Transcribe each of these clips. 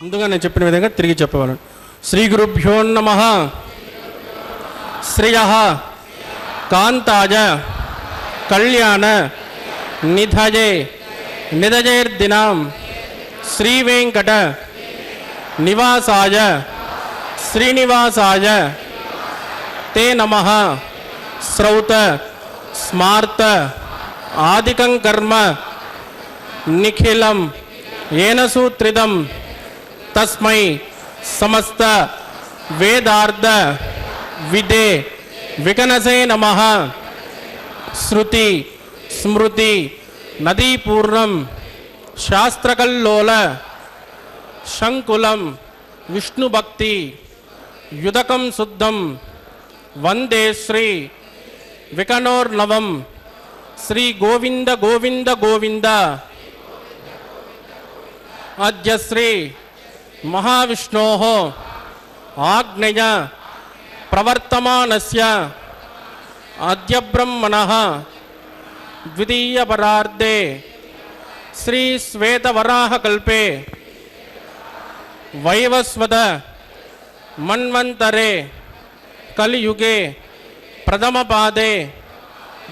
ముందుగా నేను చెప్పిన విధంగా తిరిగి చెప్పగలను. శ్రీ గురుభ్యో నమః. శ్రియః కాంతాయ కళ్యాణ నిధయే నిధయేర్దినాం శ్రీ వెంకట నివాసాయ శ్రీనివాసాయ తే నమః. శ్రౌత స్మార్త ఆదికం కర్మ నిఖిలం ఏన సూత్రితం తస్మై సమస్త వేదార్థ విదే వికనసే నమః. శృతి స్మృతి నదీపూర్ణం శాస్త్రకల్లోల శంకులం విష్ణుభక్తి యుదకం శుద్ధం వందే శ్రీ వికనోర్నవం. శ్రీ గోవింద గోవింద గోవింద. అద్య శ్రీ మహావిష్ణోః ఆజ్ఞయ ప్రవర్తమానస్య అద్య బ్రహ్మణః ద్వితీయపరార్ధే శ్రీ శ్వేతవరాహకల్పే వైవస్వత మన్వంతరే కలియుగే ప్రథమపాదే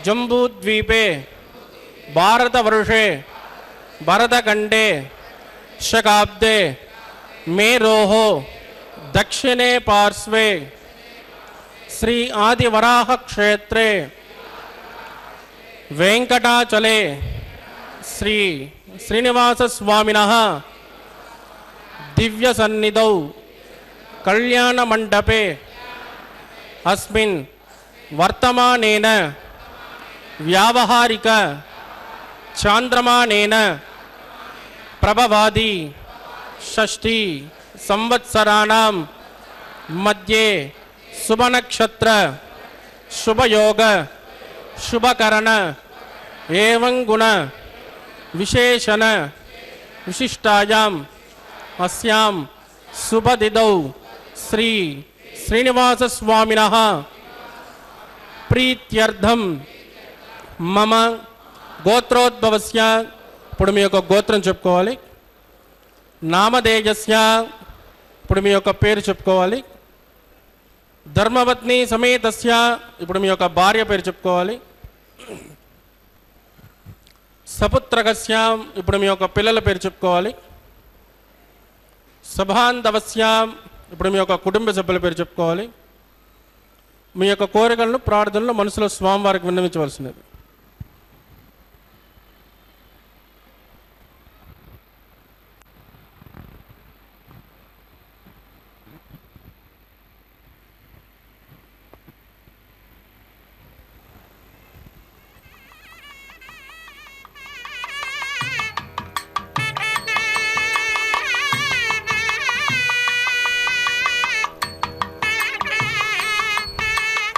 జంబూద్వీపే భారతవర్షే భరతఖండే శకాబ్దే మేరోః దక్షిణే పార్శ్వే శ్రీ ఆదివరాహ క్షేత్రే వెంకటాచలే శ్రీ శ్రీనివాస స్వామినః దివ్య సన్నిధౌ కళ్యాణ మండపే అస్మిన్ వర్తమానేన వ్యావహారిక చాంద్రమానేన ప్రభవాది షష్ఠి సంవత్సరాణం మధ్యే శుభనక్షత్ర శుభయోగ శుభకరణ ఏవం గుణ విశేషణ విశిష్టాయాం అస్యాం శుభదిదౌ శ్రీ శ్రీనివాస స్వామినః ప్రీత్యర్థం మమ గోత్రోద్భవస్య. ఇప్పుడు మీ యొక్క గోత్రం చెప్పుకోవాలి. నామధేయస్య, ఇప్పుడు మీ యొక్క పేరు చెప్పుకోవాలి. ధర్మపత్ని సమేతస్య, ఇప్పుడు మీ యొక్క భార్య పేరు చెప్పుకోవాలి. సపుత్రకస్య, ఇప్పుడు మీ యొక్క పిల్లల పేరు చెప్పుకోవాలి. సభాంధవస్య, ఇప్పుడు మీ యొక్క కుటుంబ సభ్యుల పేరు చెప్పుకోవాలి. మీ యొక్క కోరికలను ప్రార్థనలు మనసులో స్వామివారికి విన్నవించవలసినది.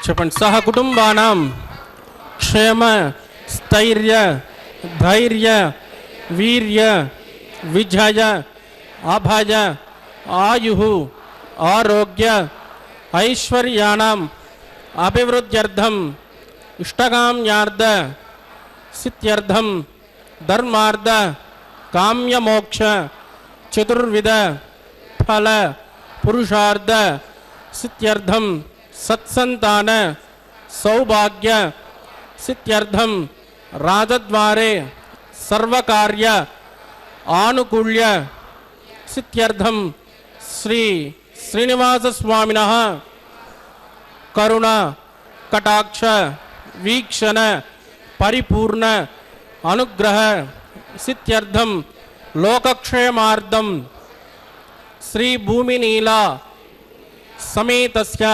చెప్పండి. సహ కుటుంబానాం క్షేమ స్థైర్య ధైర్య వీర్య విజయ అభయ ఆయు ఆరోగ్య ఐశ్వర్యాణం అభివృద్ధ్యర్థం ఇష్టకామ్యార్థ సిద్ధ్యర్థం ధర్మార్థ కామ్యమోక్ష చతుర్విధ ఫల పురుషార్థ సిద్ధ్యర్థం సత్సంతాన सौभाग्य सिद्ध्यर्थम राजद्वारे सर्वकार्य आनुकूल्य सिद्ध्यर्थम श्री श्रीनिवास स्वामिनः करुणा कटाक्ष वीक्षण परिपूर्ण अनुग्रह सिद्ध्यर्थम लोकक्षेमार्थम श्री भूमिनीला समेतस्य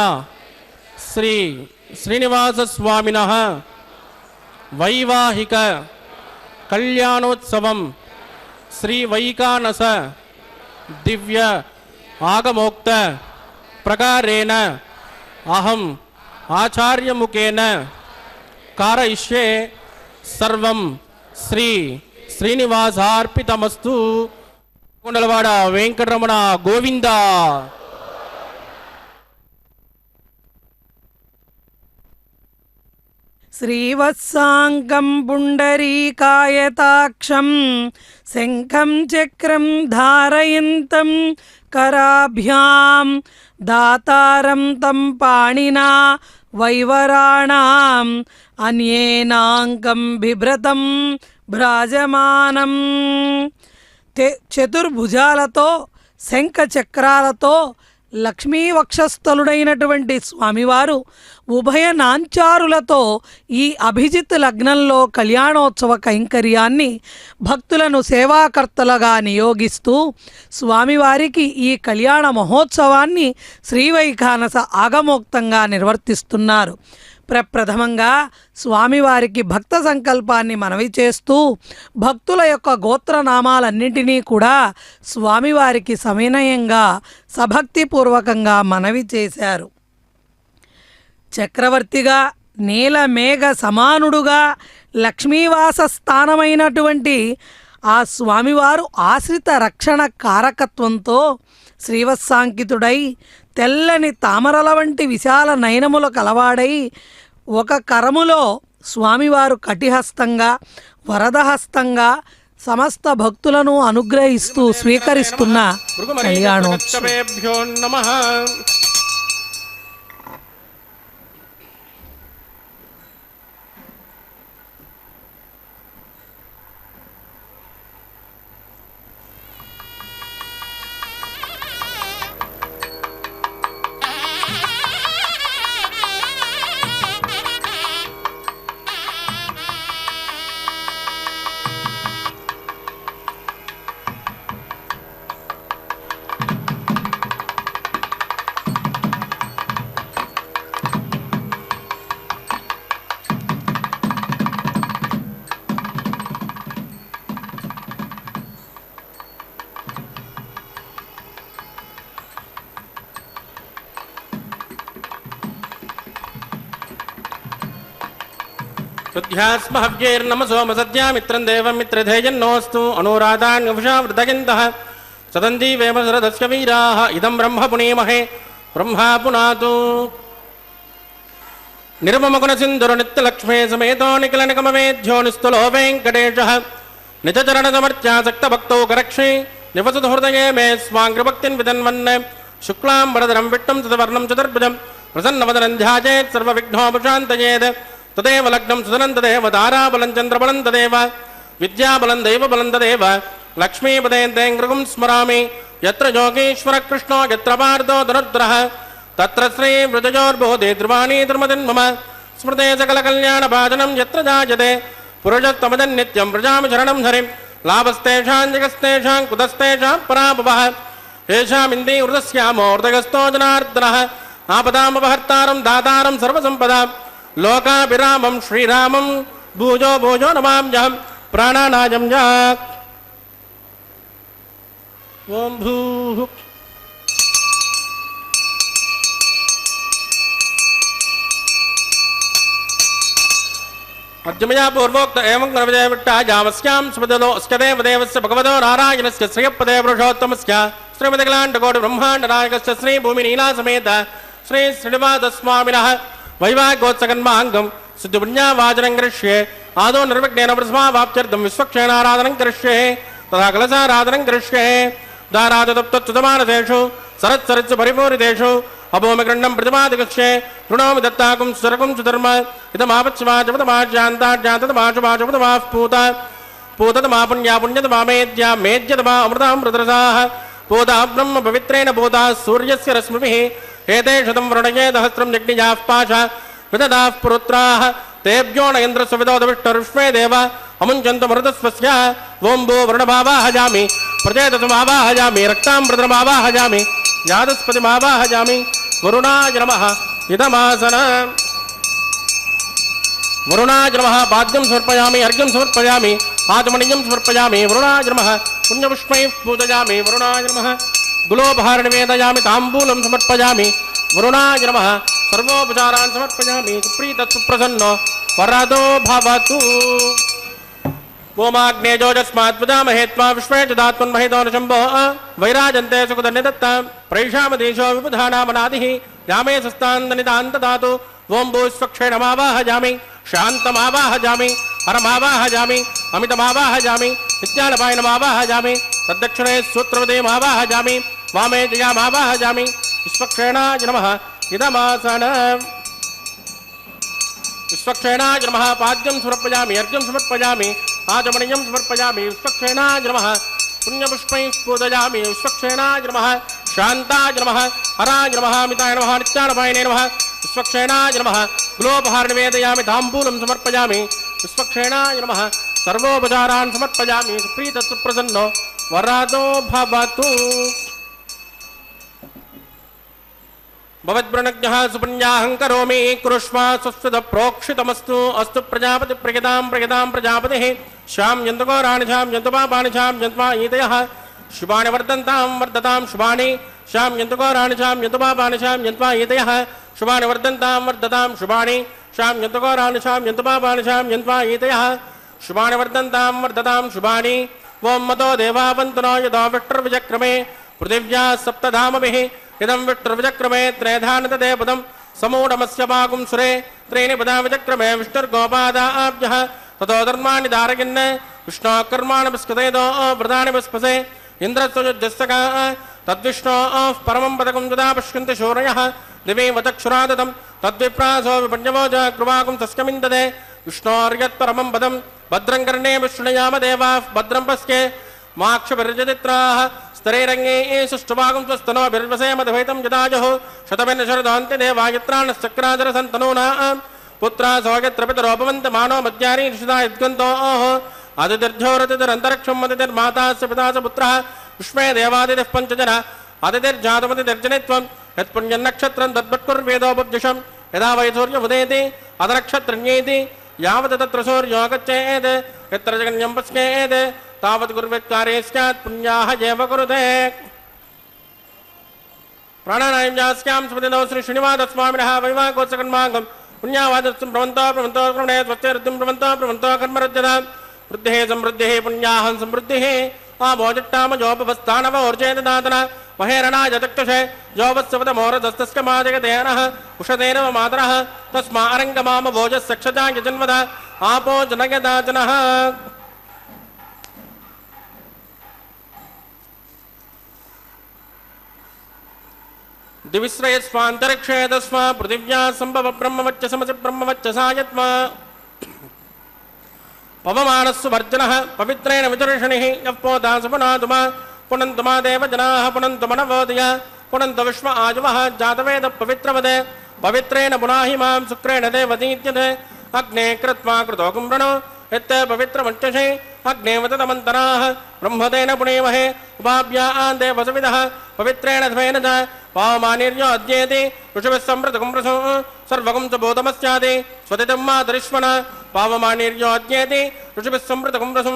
श्री श्रीनिवास स्वामिनः वैवाहिक कल्याणोत्सवं श्री वैकानस दिव्य आगमोक्त प्रकारेण अहम आचार्य मुखेन कारयिष्ये सर्वं श्री श्रीनिवासार्पितमस्तु। కొండలవాడ వెంకటరమణ గోవింద। శ్రీవత్సాంగం పుండరీకాయతాక్షం శంఖం చక్రం ధారయంతం కరాభ్యాం దాతారం తం పాణినా వైవరాణాం అన్యేనాంకం బిభ్రతం భ్రాజమానం। చతుర్భుజాలతో శంఖ చక్రాలతో లక్ష్మీ వక్షస్థలుడైనటువంటి స్వామివారు ఉభయ నాంచారులతో ఈ అభిజిత్ లగ్నంలో కళ్యాణోత్సవ కైంకర్యాన్ని భక్తులను సేవాకర్తలుగా నియోగిస్తూ స్వామివారికి ఈ కళ్యాణ మహోత్సవాన్ని శ్రీవైఖానస ఆగమోక్తంగా నిర్వర్తిస్తున్నారు। ప్రప్రథమంగా స్వామివారికి భక్త సంకల్పాన్ని మనవి చేస్తూ భక్తుల యొక్క గోత్రనామాలన్నింటినీ కూడా స్వామివారికి సవినయంగా సభక్తిపూర్వకంగా మనవి చేశారు। చక్రవర్తిగా నీలమేఘ సమానుడుగా లక్ష్మీవాస స్థానమైనటువంటి ఆ స్వామివారు ఆశ్రిత రక్షణ కారకత్వంతో శ్రీవత్సాంకితుడై తెల్లని తామరల వంటి విశాల నయనముల కలవాడై ఒక కరములో స్వామివారు కటిహస్తంగా వరదహస్తంగా సమస్త భక్తులను అనుగ్రహిస్తూ స్వీకరిస్తున్న కళ్యాణోత్సవం। शुद्ध्यास्म हव्यैर्नमसोमसद्या मित्रं देवं मित्रधेयन्नोऽस्तु अनुराधान्युषा वृद्धगिन्तः सदन्ती वेम शरदस्य वीराः इदं ब्रह्म पुनीमहे ब्रह्मा पुनातु। निर्ममगुणसिन्धुरनित्यलक्ष्मे समेतो निखिलनिगमवेद्यो निस्तुलो वेङ्कटेशः निजचरणसमर्च्यासक्तभक्तौ करक्षे निवसतु हृदये मे स्वाङ्घ्रिभक्तिं विदन्वन् शुक्लाम्बरधरं विष्णुं सदवर्णं चतुर्भुजं प्रसन्नवदनं ध्यायेत् सर्वविघ्नोपशान्तयेत्। तदेव लग्नं सुदनं तदेव ताराबलं चन्द्रबलं तदेव विद्याबलं दैवबलं तदेव लक्ष्मीपदेन्द्रेङ्गृगं स्मरामि। यत्र योगेश्वर कृष्णो यत्र पार्थो धनुर्धरः तत्र श्रीवृजयोर्बोधे ध्रुवाणी धर्मजन्मम स्मृते सकलकल्याणभाजनं यत्र जायते पुरुषस्तमजन् नित्यं व्रजामि शरणं हरिं। लाभस्तेषां जगस्तेषां कुतस्तेषां पराभवः येषामिन्दे हृदस्यामो हृदयस्थो जनार्दनः आपदामपहर्तारं दातारं सर्वसम्पदां लोकाभिरामं श्रीरामं भूजो भूजो नमाम्यहं प्राणानायं यात्। ओम भूः अद्यमया पूर्वोक्त एवं नवजयविट्टा जामस्यां स्मदलो अस्कदेव देवस्य भगवतो नारायणस्य श्रीयपदे पुरुषोत्तमस्य श्रीमदकलाण्डकोटि ब्रह्माण्डनायकस्य श्री भूमिनीला समेत श्री श्रीनिवासस्वामिनः वैवाहिकोत्सकन्माङ्गं सिद्धिपुण्यावाचनं करिष्ये। आदौ निर्विघ्नेन प्रथमावाप्त्यर्थं विश्वक्षेणाराधनं करिष्ये तथा कलशाराधनं करिष्ये। दाराजतप्तच्युतमानसेषु सरत्सरित्सु परिपूरितेषु अभोमगृण्डं प्रतिमादिगच्छे ऋणोमि दत्ताकुं सुरकुं सुधर्म इदमापत्स्वाचपदमाज्यान्ताज्यान्तदमाशुवाचपदमाः पूता पूतदमा पुण्या पुण्यतमा मेद्या मेद्यतमा अमृतामृतरसाः पूता ब्रह्म पवित्रेण पूता सूर्यस्य रश्मिभिः एते शतं वृणये सहस्रं यज्ञयाः पाशा विददाः पुरुत्राः तेभ्यो न इन्द्रस्य विदोदविष्टरुष्मे देव अमुञ्चन्तमृतस्वस्य वोम्बो वृणभावाहजामि प्रचेतसमावाहजामि रक्तामृतमावाहजामि यादस्पतिमावाहजामि वरुणाय नमः इदमासन वरुणाय नमः पाद्यं समर्पयामि अर्घ्यं समर्पयामि आचमनीयं समर्पयामि वरुणाय नमः पुण्यपुष्पैः पूजयामि वरुणाय नमः गुलोपहार निवेदयामि ताम्बूलं समर्पयामि वरुणाय नमः सर्वोपचारान् समर्पयामि सुप्रीतः सुप्रसन्नो वरदो भवतु ओमाग्नेजोजस्मात् पूजामहे त्वा विश्वे च दात्मन्महितो न शम्भो वैराजन्ते सुखदन्यदत्ता प्रैषामदेशो विबुधानामनादिः यामे सस्तान्दनितान्तदातु ओं भूस्वक्षेणमावाहजामि शान्तमावाहजामि हरमावाहजामि अमितमावाहजामि नित्यानपायनमावाहजामि तद्दक्षिणे सूत्रवदेमावाहजामि वामे जयामावाहजामि विश्वक्षेणाय नमः इदमासन विश्वक्षेणाय नमः पाद्यं समर्पयामि अर्घ्यं समर्पयामि आचमनीयं समर्पयामि विश्वक्षेणाय नमः पुण्यपुष्पैः पूजयामि विश्वक्षेणाय नमः शान्ताय नमः हराय नमः अमिताय नमः नित्यानपायने नमः विश्वक्षेणाय नमः गुलोपहार निवेदयामि ताम्बूलं समर्पयामि विश्वक्षेणाय नमः सर्वोपचारान् समर्पयामि सुप्रीतः सुप्रसन्नो वरदो भवतु भवद्वृणज्ञः सुपुण्याहं करोमि कुरुष्मा स्वस्वद प्रोक्षितमस्तु अस्तु प्रजापति प्रयतां प्रजापतिः श्यां यन्तुगौराणि श्यां यन्तुपापाणि श्यां यन्त्वा ईतयः शुभानि वर्धन्तां वर्धतां शुभानि श्यां यन्तुगौराणि श्यां यन्तुपापाणि श्यां यन्त्वा ईतयः शुभानि वर्धन्तां वर्धतां शुभानि श्यां यन्तुगौराणि श्यां यन्तुपापाणि श्यां यन्त्वा ईतयः शुभानि वर्धन्तां वर्धतां शुभानि ओं मतो देवावन्तनो यदा विष्टुर्विजक्रमे पृथिव्या सप्तधामभिः इदं विष्टुर्विजक्रमे त्रयधानतदे पदं समूढमस्य पाकुं सुरे त्रीणि पदा विजक्रमे विष्णुर्गोपादाभ्यः ततो धर्माणि धारयन् विष्णोः कर्माणि विस्कृतेदो व्रतानि विस्पसे इन्द्रस्वयुज्यस्तका तद्विष्णोः परमं पदकं यदा पश्यन्ति शौर्यः दिवे वचक्षुरादतं तद्विप्रासो विपण्यवोज कृवाकुं तस्कमिन्दते विष्णोर्यत्परमं पदं भद्रं कर्णे विष्णुयाम देवाः भद्रं पश्ये माक्षभिर्जदित्राः स्तरेरङ्गे सुष्ठुभागं स्वस्तनो बिर्वसे मधुभैतं यदाजः शतमेन शरदान्ते देवायत्राणश्चक्रादरसन्तनूना पुत्रा सौगत्र पितरोपवन्त मानो मध्यानि ऋषिता यद्गन्तोः आदितिर्झोरतिरन्तरिक्षं मदितिर्मातास्य पिता च पुत्रः विश्वे देवादितिः पञ्चजन आदितिर्जातमतिर्जनित्वं यत्पुण्यन्नक्षत्रं तद्वत्कुर्वेदोपब्जुषं यदा वै सूर्यमुदेति अधनक्षत्रण्येति यावत् तत्र सूर्यो गच्छेत् यत्र जगन्यं पश्येत् तावत् कुर्वेत्कार्ये स्यात् पुण्याः एव कुरुते प्राणानायं यास्यां स्मृतिनो श्री श्रीनिवासस्वामिनः वैवाकोत्सकन्माङ्गं पुण्यावादस्तुं प्रवन्तो क्रमणे स्वस्तिर्दिं प्रवन्तो कर्मरुद्यतां वृद्धिः समृद्धिः पुण्याहं समृद्धिः आमोजट्टामजोपस्थानवोर्जेदातन महेरणाय चक्षुषे जोवत्सवतमोरदस्तस्य माजगतेनः उषतेन मातरः तस्मा अरङ्गमाम भोजस्सक्षजाय जन्मद आपो जनगदाचनः दिविश्रयस्वान्तरिक्षे तस्मा पृथिव्या सम्भव ब्रह्मवच्च समसि ब्रह्मवच्च सायत्मा पवमानस्सु वर्जनः पवित्रेण विदर्शनिः यः पोदासु पुनातुमा पुनन्तु मा देवजनाः पुनन्तु मनवोदय पुनन्तु विश्व आयुवः जातवेद पवित्रवदे पवित्रेण पुनाहि मां शुक्रेण देवतीत्यते अग्ने कृत्वा कृतो कुम्भणो यत्ते पवित्रमच्यसे अग्नेवतमन्तराः ब्रह्मतेन पुणेमहे उपाभ्या देवसविदः पवित्रेण ध्वेन च पावमानिर्यो अद्येति ऋषिभिः सम्प्रतकुम्भ्रसो सर्वगुं च बोधमस्यादि स्वतितं मातरिष्मण पावमानिर्यो अद्येति ऋषिभिः सम्प्रतकुम्भ्रसो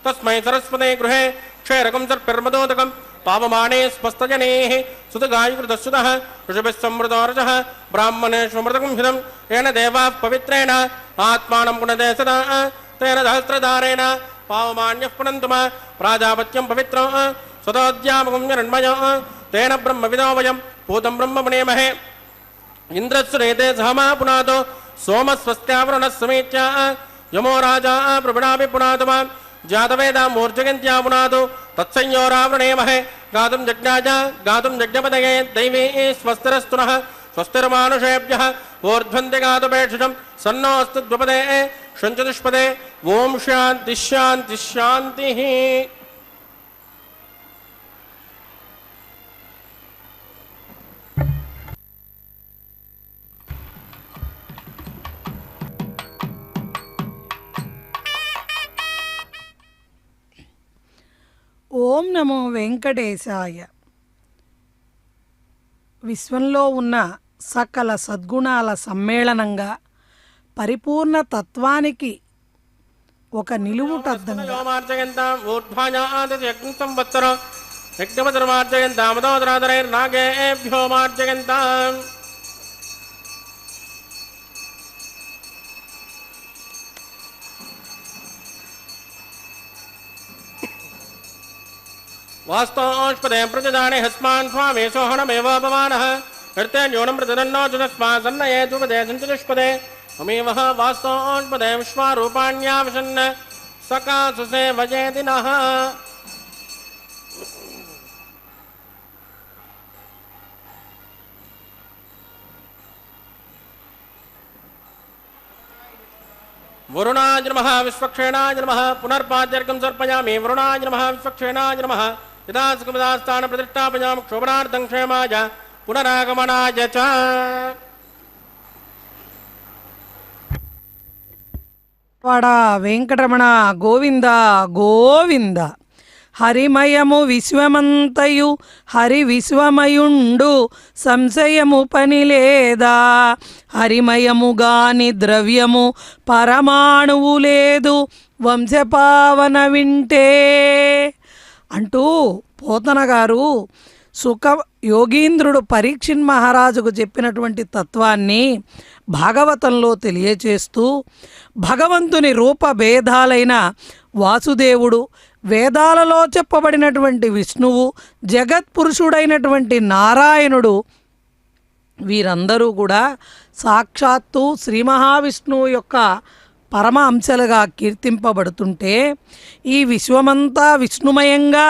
तस्मै सरस्वते गृहे क्षैरकं सर्पिर्मदोदकं पावमाने स्वस्थजनेः सुतगायुकृतस्सुतः ऋषिभिः सम्मृतोरजः ब्राह्मणेष्वमृतकं हितं येन देवाः पवित्रेण आत्मानं पुनदे सदा तेन सहस्रधारेण पावमान्यः पुनन्तु मा प्राजापत्यं पवित्रं स्वतोद्यामकं निरण्मयः तेन ब्रह्मविदो वयं भूतं ब्रह्म पुनेमहे इन्द्रस्सुरेते सहमा पुनातो सोमस्वस्त्यावरुणः समीच्या यमो राजा प्रभुणापि पुनातु मां जातवेदा मूर्जगन्त्या पुनातो तत्संयोरावृणेमहे गातुं जज्ञाय गातुं यज्ञपदये दैवे स्वस्तिरस्तु नः स्वस्तिर्मानुषेभ्यः ऊर्ध्वन्ति गातुपेक्षितं सन्नोऽस्तु द्विपदे षञ्चतुष्पदे ओम शान्ति शान्ति शान्तिः। ఓం నమో వెంకటేశాయ. విశ్వంలో ఉన్న సకల సద్గుణాల సమ్మేళనంగా పరిపూర్ణ తత్వానికి ఒక నిలువుటద్దంగా वास्तवोष्पदे प्रजजाने हस्मान् स्वामे सोहनमेवापमानः हृते न्यूनं प्रजनन्नो जुदस्मात् सन्नयेतुपदे सञ्चतुष्पदे अमेवः वास्तवोष्पदे विश्वारूपाण्याविशन्न सकासुसे भजेति नः। वरुणाय नमः विश्वक्षेणाय नमः पुनर्पाद्यर्घं समर्पयामि वरुणाय नमः विश्वक्षेणाय नमः यदा सुखमदास्थान प्रतिष्ठापयामि क्षोभनार्थं क्षेमाय पुनरागमनाय च। వాడ వెంకటరమణ గోవింద గోవింద. హరిమయము విశ్వమంతయు హరి విశ్వమయుండు సంశయము పని లేదా, హరిమయము గాని ద్రవ్యము పరమాణువు లేదు వంశపావన వింటే అంటూ పోతన గారు సుఖ యోగీంద్రుడు పరీక్షిన్ మహారాజుకు చెప్పినటువంటి తత్వాన్ని భాగవతంలో తెలియచేస్తూ భగవంతుని రూపభేదాలైన వాసుదేవుడు, వేదాలలో చెప్పబడినటువంటి విష్ణువు, జగత్పురుషుడైనటువంటి నారాయణుడు వీరందరూ కూడా సాక్షాత్తు శ్రీ మహావిష్ణువు యొక్క పరమ అంశాలుగా కీర్తింపబడుతుంటే, ఈ విశ్వమంతా విష్ణుమయంగా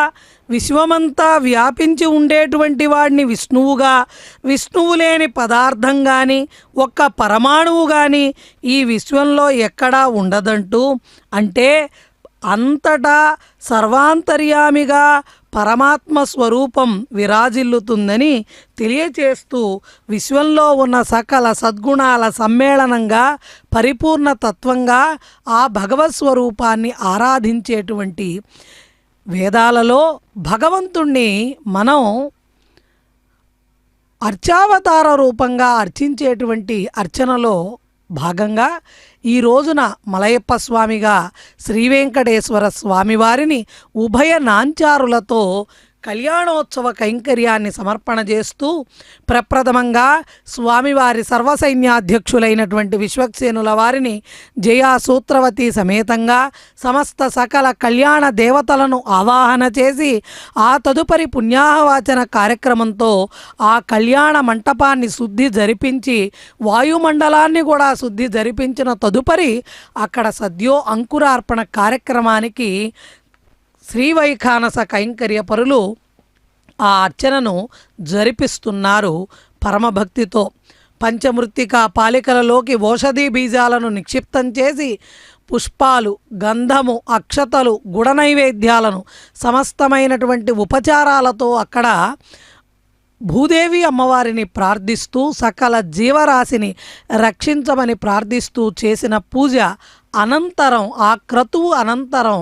విశ్వమంతా వ్యాపించి ఉండేటువంటి వాడిని విష్ణువుగా, విష్ణువు లేని పదార్థం కానీ ఒక్క పరమాణువు కానీ ఈ విశ్వంలో ఎక్కడా ఉండదంటూ, అంటే అంతటా సర్వాంతర్యామిగా పరమాత్మ స్వరూపం విరాజిల్లుతుందని తెలియచేస్తూ విశ్వంలో ఉన్న సకల సద్గుణాల సమ్మేళనంగా పరిపూర్ణ తత్వంగా ఆ భగవత్ స్వరూపాన్ని ఆరాధించేటువంటి వేదాలలో భగవంతుణ్ణి మనం అర్చావతార రూపంగా అర్చించేటువంటి అర్చనలో భాగంగా ఈ రోజున మలయప్ప స్వామిగా శ్రీ వెంకటేశ్వర స్వామివారిని ఉభయ నాంచారులతో కళ్యాణోత్సవ కైంకర్యాన్ని సమర్పణ చేస్తూ ప్రప్రథమంగా స్వామివారి సర్వసైన్యాధ్యక్షులైనటువంటి విశ్వక్సేనుల వారిని జయాసూత్రవతి సమేతంగా సమస్త సకల కళ్యాణ దేవతలను ఆవాహన చేసి ఆ తదుపరి పుణ్యాహవాచన కార్యక్రమంతో ఆ కళ్యాణ మంటపాన్ని శుద్ధి జరిపించి వాయుమండలాన్ని కూడా శుద్ధి జరిపించిన తదుపరి అక్కడ సద్యో అంకురార్పణ కార్యక్రమానికి శ్రీవైఖానస కైంకర్య పరులు ఆ అర్చనను జరిపిస్తున్నారు పరమభక్తితో. పంచమృత్తికా పాలికలలోకి ఓషధీ బీజాలను నిక్షిప్తం చేసి పుష్పాలు, గంధము, అక్షతలు, గుడ నైవేద్యాలను సమస్తమైనటువంటి ఉపచారాలతో అక్కడ భూదేవి అమ్మవారిని ప్రార్థిస్తూ సకల జీవరాశిని రక్షించమని ప్రార్థిస్తూ చేసిన పూజ అనంతరం, ఆ క్రతువు అనంతరం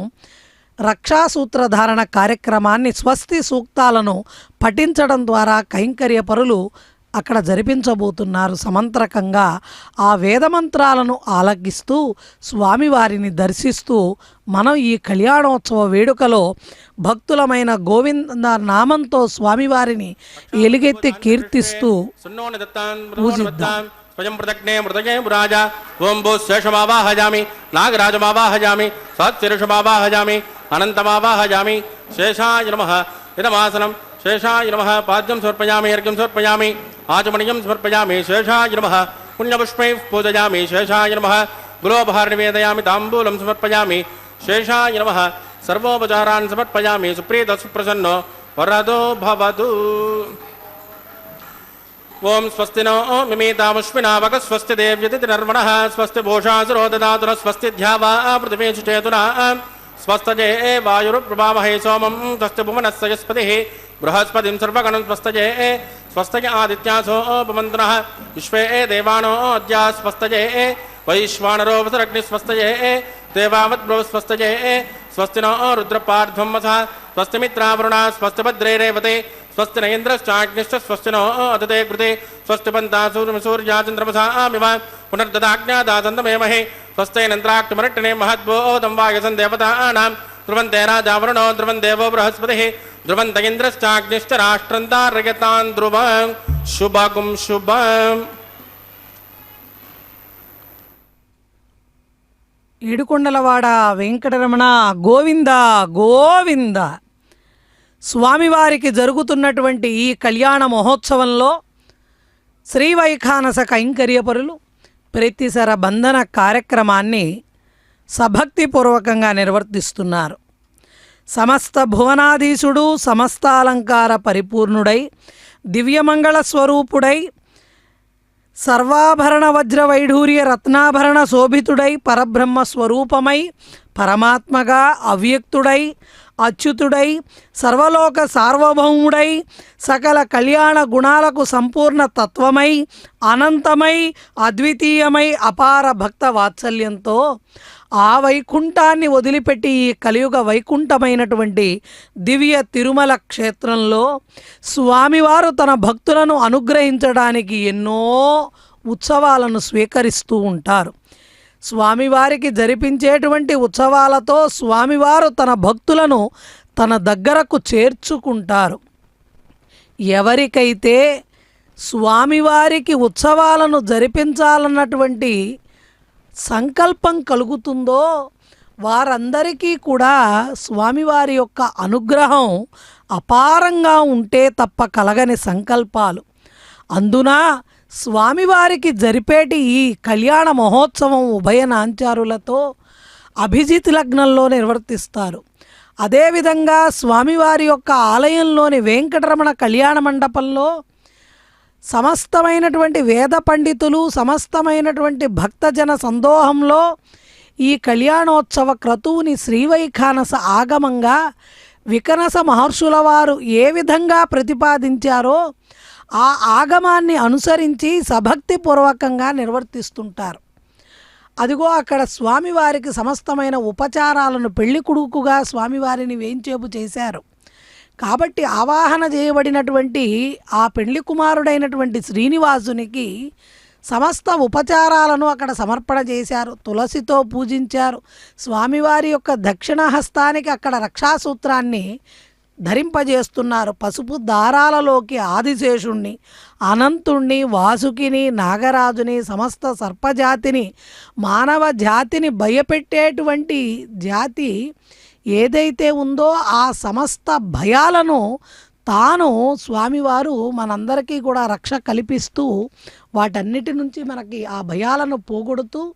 రక్షాసూత్రధారణ కార్యక్రమాన్ని స్వస్తి సూక్తాలను పఠించడం ద్వారా కైంకర్య పరులు అక్కడ జరిపించబోతున్నారు. సమంత్రకంగా ఆ వేదమంత్రాలను ఆలగిస్తూ స్వామివారిని దర్శిస్తూ మనం ఈ కళ్యాణోత్సవ వేడుకలో భక్తులమైన గోవింద నామంతో స్వామివారిని ఎలుగెత్తి కీర్తిస్తూ పూజిద్దాం. स्वयं प्रदग्ने मृतये राजा ओं भू शेषमावाहयामि नागराजमावाहयामि सत्शिरुषमावाहयामि अनन्तमावाहयामि शेषाय नमः इदमासनं शेषाय नमः पाद्यं समर्पयामि अर्घ्यं समर्पयामि आचमनीयं समर्पयामि शेषाय नमः पुण्यपुष्पैः पूजयामि शेषाय नमः गुलोपहार निवेदयामि ताम्बूलं समर्पयामि शेषाय नमः सर्वोपचारान् समर्पयामि। सुप्रीतः सुप्रसन्नो वरदो भवतु। ओम स्वस्ति नो मिमीतामुष्मिनावक स्वस्ति देव्यतिथि नर्मणः स्वस्ति भूषासुरो ददातु नः स्वस्ति ध्यावा पृथिवी चेतुना स्वस्तजे वायुरुप्रभावहे सोमं स्वस्ति भुवनस्य यस्पतिः बृहस्पतिं सर्वगणं स्वस्तजे स्वस्तज आदित्यासो उपमन्त्रः विश्वे देवानो अद्या स्वस्तजे वैश्वानरो वसुरग्निः स्वस्तजे देवावद्भ्रव स्वस्तजे स्वस्ति नो रुद्रपार्ध्वं वसः स्वस्ति मित्रावरुणा स्वस्ति भद्रे रेवते स्वस्ति न इन्द्रश्चाग्निश्च स्वस्ति नो अदते कृते स्वस्ति पन्तासूर्यसूर्या चन्द्रमसामिव पुनर्ददाज्ञादादन्तमेमहे स्वस्तेनन्द्राक्तमरट्टने महद्बोधं वायसन् देवतानां ध्रुवन्ते राजावरुणो ध्रुवन् देवो बृहस्पतिः ध्रुवन्त इन्द्रश्चाग्निश्च राष्ट्रं तारयतान् ध्रुवं शुभगुं शुभम्। ఏడుకొండలవాడ వెంకటరమణ గోవింద గోవింద. స్వామివారికి జరుగుతున్నటువంటి ఈ కళ్యాణ మహోత్సవంలో శ్రీవైఖానస కైంకర్యపరులు ప్రతిసర బంధన కార్యక్రమాన్ని సభక్తిపూర్వకంగా నిర్వర్తిస్తున్నారు. సమస్త భువనాధీశుడు సమస్త అలంకార పరిపూర్ణుడై దివ్యమంగళ స్వరూపుడై సర్వాభరణ వజ్ర వైఢూర్య రత్నాభరణ శోభితుడై పరబ్రహ్మ స్వరూపమై పరమాత్మగా అవ్యక్తుడై అచ్యుతుడై సర్వలోక సార్వభౌముడై సకల కళ్యాణ గుణాలకు సంపూర్ణ తత్వమై అనంతమై అద్వితీయమై అపార భక్త వాత్సల్యంతో ఆ వైకుంఠాన్ని వదిలిపెట్టి ఈ కలియుగ వైకుంఠమైనటువంటి దివ్య తిరుమల క్షేత్రంలో స్వామివారు తన భక్తులను అనుగ్రహించడానికి ఎన్నో ఉత్సవాలను స్వీకరిస్తూ ఉంటారు. స్వామివారికి జరిపించేటువంటి ఉత్సవాలతో స్వామివారు తన భక్తులను తన దగ్గరకు చేర్చుకుంటారు. ఎవరికైతే స్వామివారికి ఉత్సవాలను జరిపించాలన్నటువంటి సంకల్పం కలుగుతుందో వారందరికీ కూడా స్వామివారి యొక్క అనుగ్రహం అపారంగా ఉంటే తప్ప కలగని సంకల్పాలు. అందున స్వామివారికి జరిపేటి ఈ కళ్యాణ మహోత్సవం ఉభయ నాంచారులతో అభిజిత్ లగ్నంలో నిర్వర్తిస్తారు. అదేవిధంగా స్వామివారి యొక్క ఆలయంలోని వెంకటరమణ కళ్యాణ మండపంలో సమస్తమైనటువంటి వేద పండితులు సమస్తమైనటువంటి భక్తజన సందోహంలో ఈ కళ్యాణోత్సవ క్రతువుని శ్రీవైఖానస ఆగమంగా వికనస మహర్షుల వారు ఏ విధంగా ప్రతిపాదించారో ఆ ఆగమాన్ని అనుసరించి సభక్తిపూర్వకంగా నిర్వర్తిస్తుంటారు. అదిగో అక్కడ స్వామివారికి సమస్తమైన ఉపచారాలను పెళ్లి కొడుకుగా స్వామివారిని వేంచేపు చేశారు. కాబట్టి ఆవాహన చేయబడినటువంటి ఆ పెళ్లి కుమారుడైనటువంటి శ్రీనివాసునికి సమస్త ఉపచారాలను అక్కడ సమర్పణ చేశారు. తులసితో పూజించారు. స్వామివారి యొక్క దక్షిణహస్తానికి అక్కడ రక్షాసూత్రాన్ని ధరింపజేస్తున్నారు. పసుపు దారాలలోకి ఆదిశేషుణ్ణి, అనంతుణ్ణి, వాసుకిని, నాగరాజుని, సమస్త సర్పజాతిని, మానవ జాతిని భయపెట్టేటువంటి జాతి ఏదైతే ఉందో ఆ సమస్త భయాలను తాను స్వామివారు మనందరికీ కూడా రక్ష కల్పిస్తూ వాటన్నిటి నుంచి మనకి ఆ భయాలను పోగొడుతూ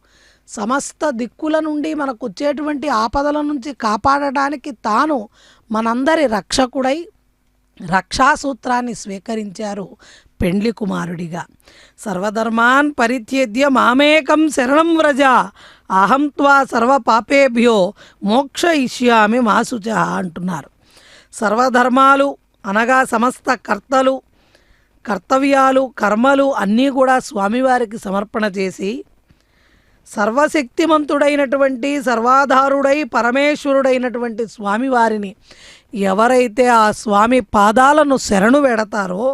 సమస్త దిక్కుల నుండి మనకు వచ్చేటువంటి ఆపదల నుంచి కాపాడడానికి తాను మనందరి రక్షకుడై రక్షాసూత్రాన్ని స్వీకరించారు పెండ్లి కుమారుడిగా. సర్వధర్మాన్ పరిత్యజ్య మామేకం శరణం వ్రజ అహం త్వా సర్వ పాపేభ్యో మోక్షయిష్యామి మా శుచః అంటున్నారు. సర్వధర్మాలు అనగా సమస్త కర్తవ్యాలు కర్మలు అన్నీ కూడా స్వామివారికి సమర్పణ చేసి సర్వశక్తిమంతుడైనటువంటి సర్వాధారుడై పరమేశ్వరుడైనటువంటి స్వామివారిని ఎవరైతే ఆ స్వామి పాదాలను శరణు వెడతారో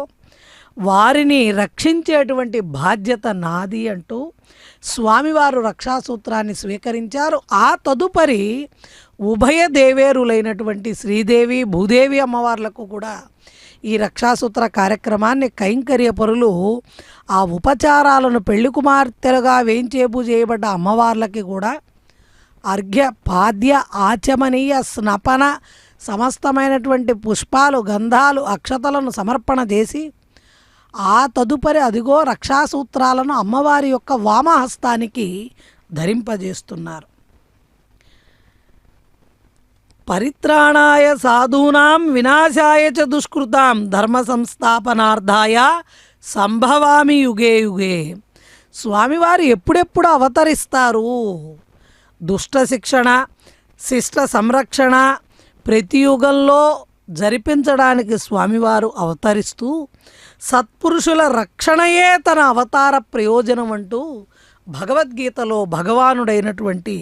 వారిని రక్షించేటువంటి బాధ్యత నాది అంటూ స్వామివారు రక్షాసూత్రాన్ని స్వీకరించారు. ఆ తదుపరి ఉభయ దేవేరులైనటువంటి శ్రీదేవి భూదేవి అమ్మవార్లకు కూడా ఈ రక్షాసూత్ర కార్యక్రమాన్ని కైంకర్యపరులు ఆ ఉపచారాలను పెళ్లి కుమార్తెలుగా వేంచేపు చేయబడ్డ అమ్మవార్లకి కూడా అర్ఘ్య పాద్య ఆచమనీయ స్నపన సమస్తమైనటువంటి పుష్పాలు గంధాలు అక్షతలను సమర్పణ చేసి ఆ తదుపరి అదిగో రక్షాసూత్రాలను అమ్మవారి యొక్క వామహస్తానికి ధరింపజేస్తున్నారు. పరిత్రాణాయ సాధూనాం వినాశాయ చ దుష్కృతాం ధర్మ సంస్థాపనార్థాయ సంభవామి యుగే యుగే. స్వామివారు ఎప్పుడెప్పుడు అవతరిస్తారు? దుష్ట శిక్షణ, శిష్ట సంరక్షణ ప్రతి యుగంలో జరిపించడానికి స్వామివారు అవతరిస్తూ సత్పురుషుల రక్షణయే తన అవతార ప్రయోజనం అంటూ భగవద్గీతలో భగవానుడైనటువంటి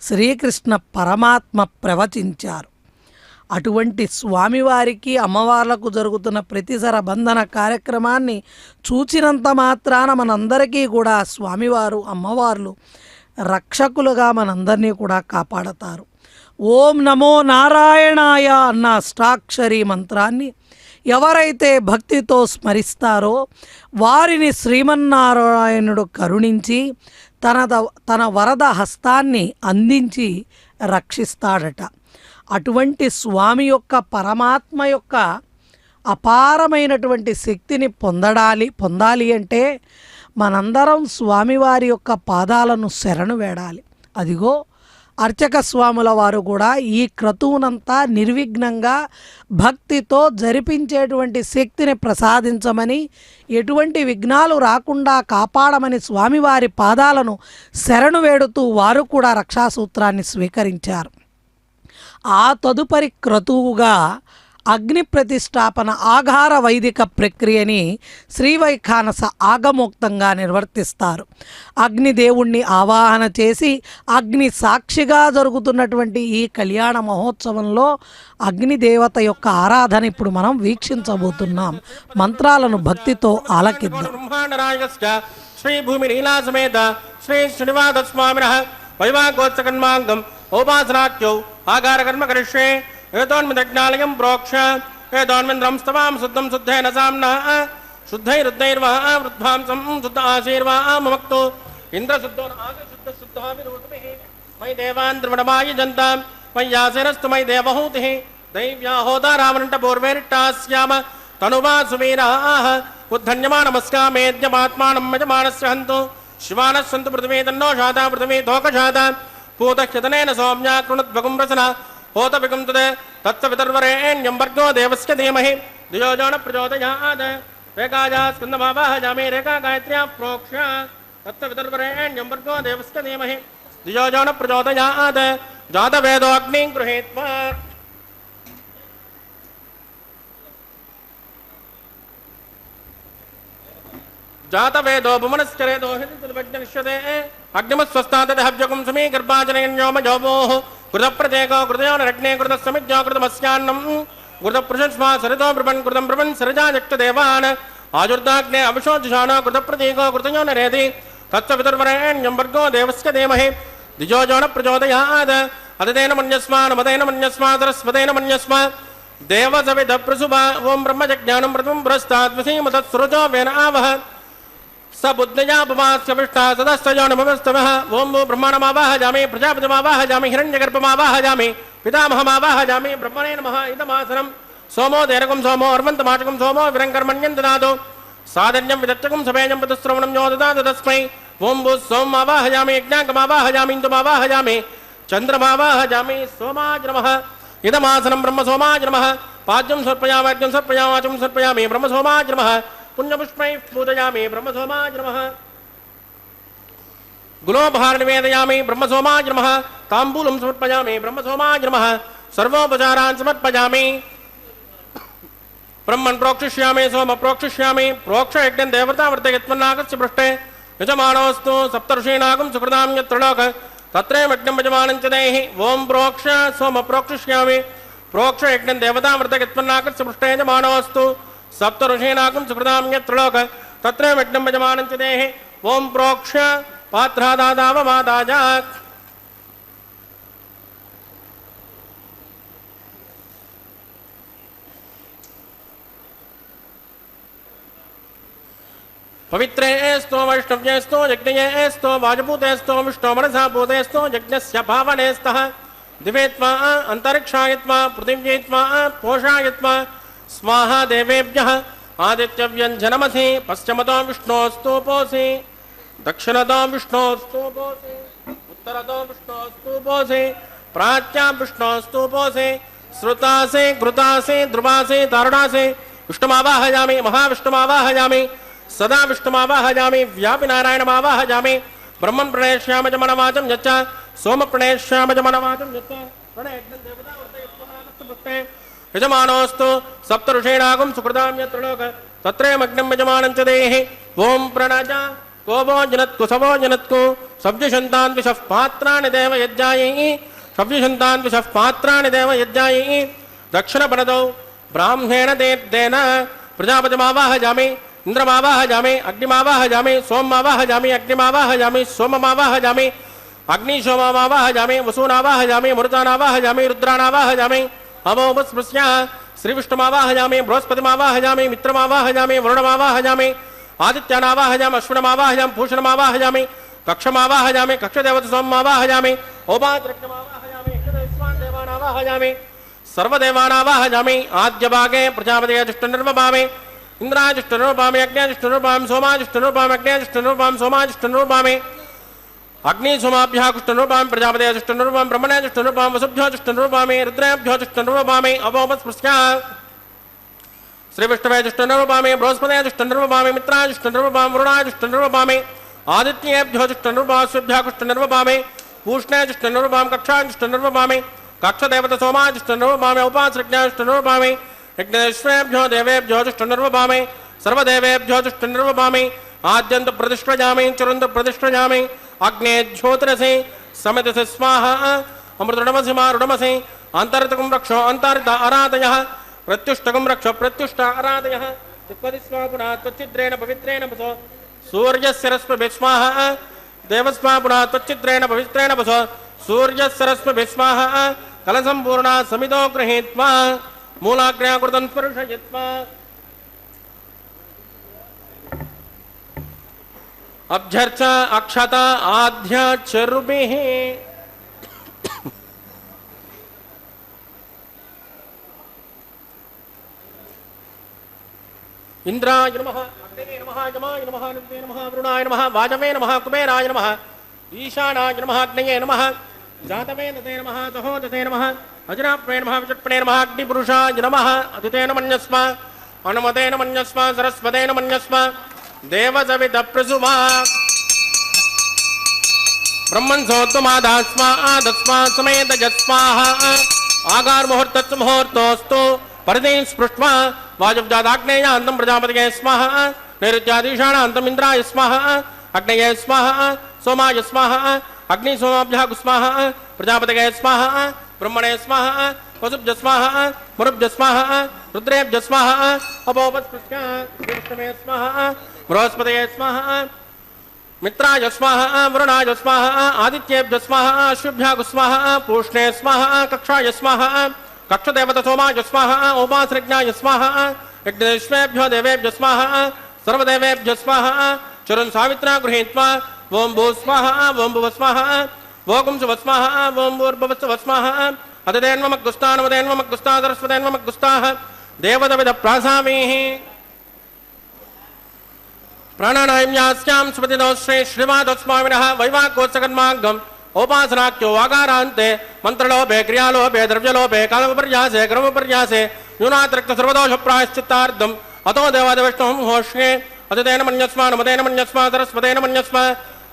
శ్రీకృష్ణ పరమాత్మ ప్రవచించారు. అటువంటి స్వామివారికి అమ్మవార్లకు జరుగుతున్న ప్రతిసర బంధన కార్యక్రమాన్ని చూచినంత మాత్రాన మనందరికీ కూడా స్వామివారు అమ్మవార్లు రక్షకులుగా మనందరినీ కూడా కాపాడతారు. ఓం నమో నారాయణాయ అన్న అష్టాక్షరి మంత్రాన్ని ఎవరైతే భక్తితో స్మరిస్తారో వారిని శ్రీమన్నారాయణుడు కరుణించి తన వరద హస్తాన్ని అందించి రక్షిస్తాడట. అటువంటి స్వామి యొక్క పరమాత్మ యొక్క అపారమైనటువంటి శక్తిని పొందాలి అంటే మనందరం స్వామివారి యొక్క పాదాలను శరణు వేడాలి. అదిగో అర్చక స్వాముల వారు కూడా ఈ క్రతువునంతా నిర్విఘ్నంగా భక్తితో జరిపించేటువంటి శక్తిని ప్రసాదించమని, ఎటువంటి విఘ్నాలు రాకుండా కాపాడమని స్వామివారి పాదాలను శరణు వేడుతూ వారు కూడా రక్షాసూత్రాన్ని స్వీకరించారు. ఆ తదుపరి క్రతువుగా అగ్ని ప్రతిష్టాపన ఆఘార వైదిక ప్రక్రియని శ్రీవైఖానస ఆగమోక్తంగా నిర్వర్తిస్తారు. అగ్నిదేవుణ్ణి ఆవాహన చేసి అగ్ని సాక్షిగా జరుగుతున్నటువంటి ఈ కళ్యాణ మహోత్సవంలో అగ్నిదేవత యొక్క ఆరాధన ఇప్పుడు మనం వీక్షించబోతున్నాం. మంత్రాలను భక్తితో ఆలకిద్దాం. శ్రీ భూమి లీలా సమేత శ్రీ శ్రీనివాస స్వామిన వైవాగోత్సకన్మాంగం ఓపాసనాఖ్యౌ ఆగార కర్మ కరిష్యే ఏతోన్మిదజ్ఞాలయం ప్రోక్ష ఏతోన్మింద్రం స్తవాం శుద్ధం శుద్ధేన సామ్నా శుద్ధైరుద్ధైర్వా వృద్ధాంసం శుద్ధ ఆశీర్వా మమక్తో ఇంద్రశుద్ధో శుద్ధ శుద్ధాభిరోధి మై దేవాన్ ద్రవణమాయ జంతాం మయ్యాసేనస్తు మై దేవహూతి దైవ్యాహోదారావనంట పూర్వేరిట్టాస్యామ తనువా సువీరాః ఉద్ధన్యమా నమస్కామేద్యమాత్మానం యజమానస్య హంతు శివానः సంతు పృథివీ తన్నో శాతా పృథివీ తోకశాతా పూతక్షతనేన సౌమ్యా కృణుద్వగుం రసన హోతవికం తదే తత్సవితర్వరేణ్యం భర్గో దేవస్య ధీమహి ధియో యో న ప్రచోదయాత్ రేఖాజా స్కందమావాహయామి రేఖా గాయత్ర్యా ప్రోక్ష తత్సవితర్వరేణ్యం భర్గో దేవస్య ధీమహి ధియో యో న ప్రచోదయాత్ జాతవేదో అగ్నిం గృహీత్వా జాతవేదో భువనశ్చరేదో హితవజ్ఞనిష్యతే అగ్నిమస్వస్తాదహవ్యకం సమీ గర్భాజనయోమజోమోః కృతప్రచేకో కృతయోనరగ్నే కృతసమిజ్ఞో కృతమస్యాన్నం కృతపృషస్వా సరితో కృతం బ్రవన్ సరజాజక్తదేవాన్ ఆజుర్దాగ్నే అవిశోజుషానో కృతప్రతీకో కృతయోనరేది తత్సవితుర్వరేణ్యం భర్గో దేవస్య ధీమహి ధియో యో న ప్రచోదయాత్ అతతేన మన్యస్మానమతేన మన్యస్మా సరస్వతేన మన్యస్మా దేవసవిద ప్రసుభ ఓం బ్రహ్మజ్ఞానం ప్రథమం పురస్తాద్వసీమ తత్సృజో వేన ఆవహ स बुद्धयापमास्यविष्टा सदस्तयो नमस्तवः ओं ब्रह्माणमावाहयामि प्रजापतिमावाहयामि हिरण्यगर्भमावाहयामि पितामहमावाहयामि ब्रह्मणे नमः इदमासनं सोमो देरकं सोमो अर्वन्तमाचकं सोमो विरङ्कर्मण्यं ददातु साधन्यं विदत्तकं समेयं पदश्रवणं यो ददातु तस्मै ओं सोममावाहयामि यज्ञाङ्गमावाहयामि इन्दुमावाहयामि चन्द्रमावाहयामि सोमाय नमः इदमासनं ब्रह्मसोमाय नमः पाद्यं सर्पयामि अर्घ्यं सर्पयामि वाचं सर्पयामि ब्रह्मसोमाय नमः पुण्यपुष्पै पूजयामि ब्रह्मसोमाय नमः गुलोपहार निवेदयामि ब्रह्मसोमाय नमः ताम्बूलं समर्पयामि ब्रह्मसोमाय नमः सर्वोपचारान् समर्पयामि ब्रह्मन् प्रोक्षिष्यामि सोम प्रोक्षिष्यामि प्रोक्षयज्ञं देवता वर्तयत्वन्नागस्य पृष्ठे यजमानोऽस्तु सप्तर्षीणागं सुकृतां यत्रणोक तत्रैवज्ञं यजमानं च देहि ओं प्रोक्ष सोम प्रोक्षिष्यामि प्रोक्षयज्ञं देवता वर्तयत्वन्नागस्य पृष्ठे यजमानोऽस्तु सप्त ऋषीणाकं सुकृतां यत्रणोक तत्रैव यज्ञं यजमानं च देहि ओं प्रोक्ष पात्रादादावमादाय पवित्रेऽस्तो वैष्णव्येऽस्तो यज्ञयेऽस्तो वाजपूतेऽस्तो विष्णो मनसा पूतेऽस्तो यज्ञस्य पावनेस्तः दिवेत्वा अन्तरिक्षायत्वा पृथिव्येत्वा पोषायत्वा स्वाहा देवेभ्यः आदित्यव्यञ्जनमसि पश्चिमतो विष्णोस्तूपोऽसि दक्षिणतो विष्णोस्तूपोऽसि उत्तरतो विष्णोस्तूपोऽसि प्राच्यां विष्णोस्तूपोसे श्रुतासे घृतासे ध्रुवासे तारुणासे विष्णुमावाहयामि महाविष्णुमावाहयामि सदा विष्णुमावाहयामि व्यापि नारायणमावाहयामि ब्रह्मं प्रणेष्यामि च मनवाचं यच्च सोम प्रणेष्यामि च मनवाचं यच्च प्रणयज्ञं देवता यजमानोऽस्तु सप्त ऋषीणागुं सुकृतां यत्र लोक तत्रैमग्नं यजमानं च देहि ॐ प्रणजा कोपो जनत्कु सवो जनत्कु सब्जशन्तान् विषः पात्राणि देव यज्ञायै सब्जशन्तान् विषः पात्राणि देव यज्ञायै दक्षिणपरदौ ब्राह्मेण देवतेन प्रजापतिमावाहयामि इंद्रमावाहयामि अग्निमावाहयामि सोममावाहयामि अग्निमावाहयामि सोममावाहयामि अग्निशोममावाहयामि वसूनावाहयामि मरुतानावाहयामि रुद्रानावाहयामि अवोपस्पृश्य श्रीविष्णुमावाहयामि बृहस्पतिमावाहयामि मित्रमावाहयामि वरुणमावाहयामि आदित्यानावाहयामि अश्विनमावाहयामि भूषणमावाहयामि कक्षमावाहयामि कक्षदेवतसोममावाहयामि औपात्रक्यमावाहयामि देवानावाहयामि सर्वदेवानावाहयामि आद्यभागे प्रजापतिजुष्टनिर्वपामि इंद्राजुष्टनिर्वपामि अग्न्याजुष्टनिर्वपामि सोमाजुष्टनिर्वपामि अग्न्याजुष्टनिर्वपामि सोमाजुष्टनिर्वपामि अग्निसोमाभ्याजुष्टनिर्वपामि प्रजापतिजुष्टनिर्वपामि ब्रह्मण्याजुष्टनिर्वपामि वसुभ्योजुष्टनिर्वपामि रुद्रेभ्योजुष्टनिर्वपामि अवोपस्पृश्य श्रीविष्णुवेजुष्टनिर्वपामि बृहस्पतिजुष्टनिर्वपामि मित्राजुष्टनिर्वपामि वरुणाजुष्टनिर्वपामि आदित्येभ्योजुष्टनिर्वपामि सूर्यभ्याजुष्टनिर्वपामि पूष्णेजुष्टनिर्वपामि कक्षाजुष्टनिर्वपामि कक्षदेवता सोमाजुष्टनिर्वपामि उपासृज्ञाजुष्टनिर्वपामि यज्ञेश्वरेभ्यो देवेभ्योजुष्टनिर्वपामि सर्वदेवेभ्योजुष्टनिर्वपामि आद्यन्त प्रतिष्ठयामि चरुन्त प्रतिष्ठयामि अग्ने ज्योतिरसि समितसि स्वाहा अमृतडमसि मारुडमसि अन्तर्तकं रक्षो अन्तर्त आराधयः प्रत्युष्टकं रक्षो प्रत्युष्ट आराधयः चित्पदिस्वापुना त्वच्चिद्रेण पवित्रेण वसो सूर्यस्य रश्मिभिः स्वाहा देवस्वापुना त्वच्चिद्रेण पवित्रेण वसो सूर्यस्य रश्मिभिः स्वाहा कलसम्पूर्णा समितो गृहीत्वा मूलाग्र्या कृतं स्पर्शयित्वा अभ्यर्च अक्षता आद्य चरुभिः इंद्राय नमः अग्नये नमः यमाय नमः नित्ये नमः वरुणाय नमः वाजवे नमः कुबेराय नमः ईशानाय नमः अग्नये नमः जातवे नते नमः तहोदते नमः अजराप्रे नमः विचट्पणे नमः अग्निपुरुषाय नमः अतितेन मन्यस्म अनुमतेन मन्यस्म सरस्वतेन मन्यस्म देवसवितप्रसुमा ब्रह्मन्सोत्तमादास्मा समेत जस्माः आगार मुहूर्तस्य मुहूर्तोऽस्तु परदें स्पृष्ट्वा वाजब्जादाग्नेयान्तं प्रजापतये स्वाहा नैऋत्यादीशानान्तम् इन्द्राय स्वाहा अग्नये स्वाहा सोमाय स्वाहा अग्निसोमाभ्याः स्वाहा प्रजापतये स्वाहा ब्रह्मणे स्वाहा वसुभ्य स्वाहा मरुभ्य स्वाहा रुद्रेभ्य स्वाहा अपोपस्पृश्य विष्णवे स्वाहा बृहस्पतये स्वाहा मित्राय स्वाहा वरुणाय स्वाहा आदित्येभ्य स्वाहा अश्विभ्याः स्वाहा पूष्णे स्वाहा कक्षाय स्वाहा कक्षदेवता सोमाय स्वाहा उपासृज्ञाय स्वाहा यज्ञेश्वरेभ्यो देवेभ्य स्वाहा सर्वदेवेभ्य स्वाहा चरुन् सावित्रा गृहीत्वा ओं भू स्वाहा ओं भुव स्वाहा ओं शुभ स्वाहा ओं भूर्भुवस्सुव स्वाहा अतदेन्वमग्गुस्तानमदेन्वमग्गुस्ता सरस्वतेन्वमग्गुस्ताः देवदविद प्रासामीः प्राणानायम्यास्यां स्मृतिदोश्रे श्रीमादस्वामिनः वैवाकोत्सकर्माङ्गम् उपासनाख्यो वागारान्ते मन्त्रलोभे क्रियालोभे द्रव्यलोभे कालविपर्यासे क्रमविपर्यासे न्यूनातिरिक्त सर्वदोषप्रायश्चित्तार्थम् अतो देवादिविष्णुं होष्ये अतितेन मन्यस्म नमतेन मन्यस्म सरस्वतेन मन्यस्म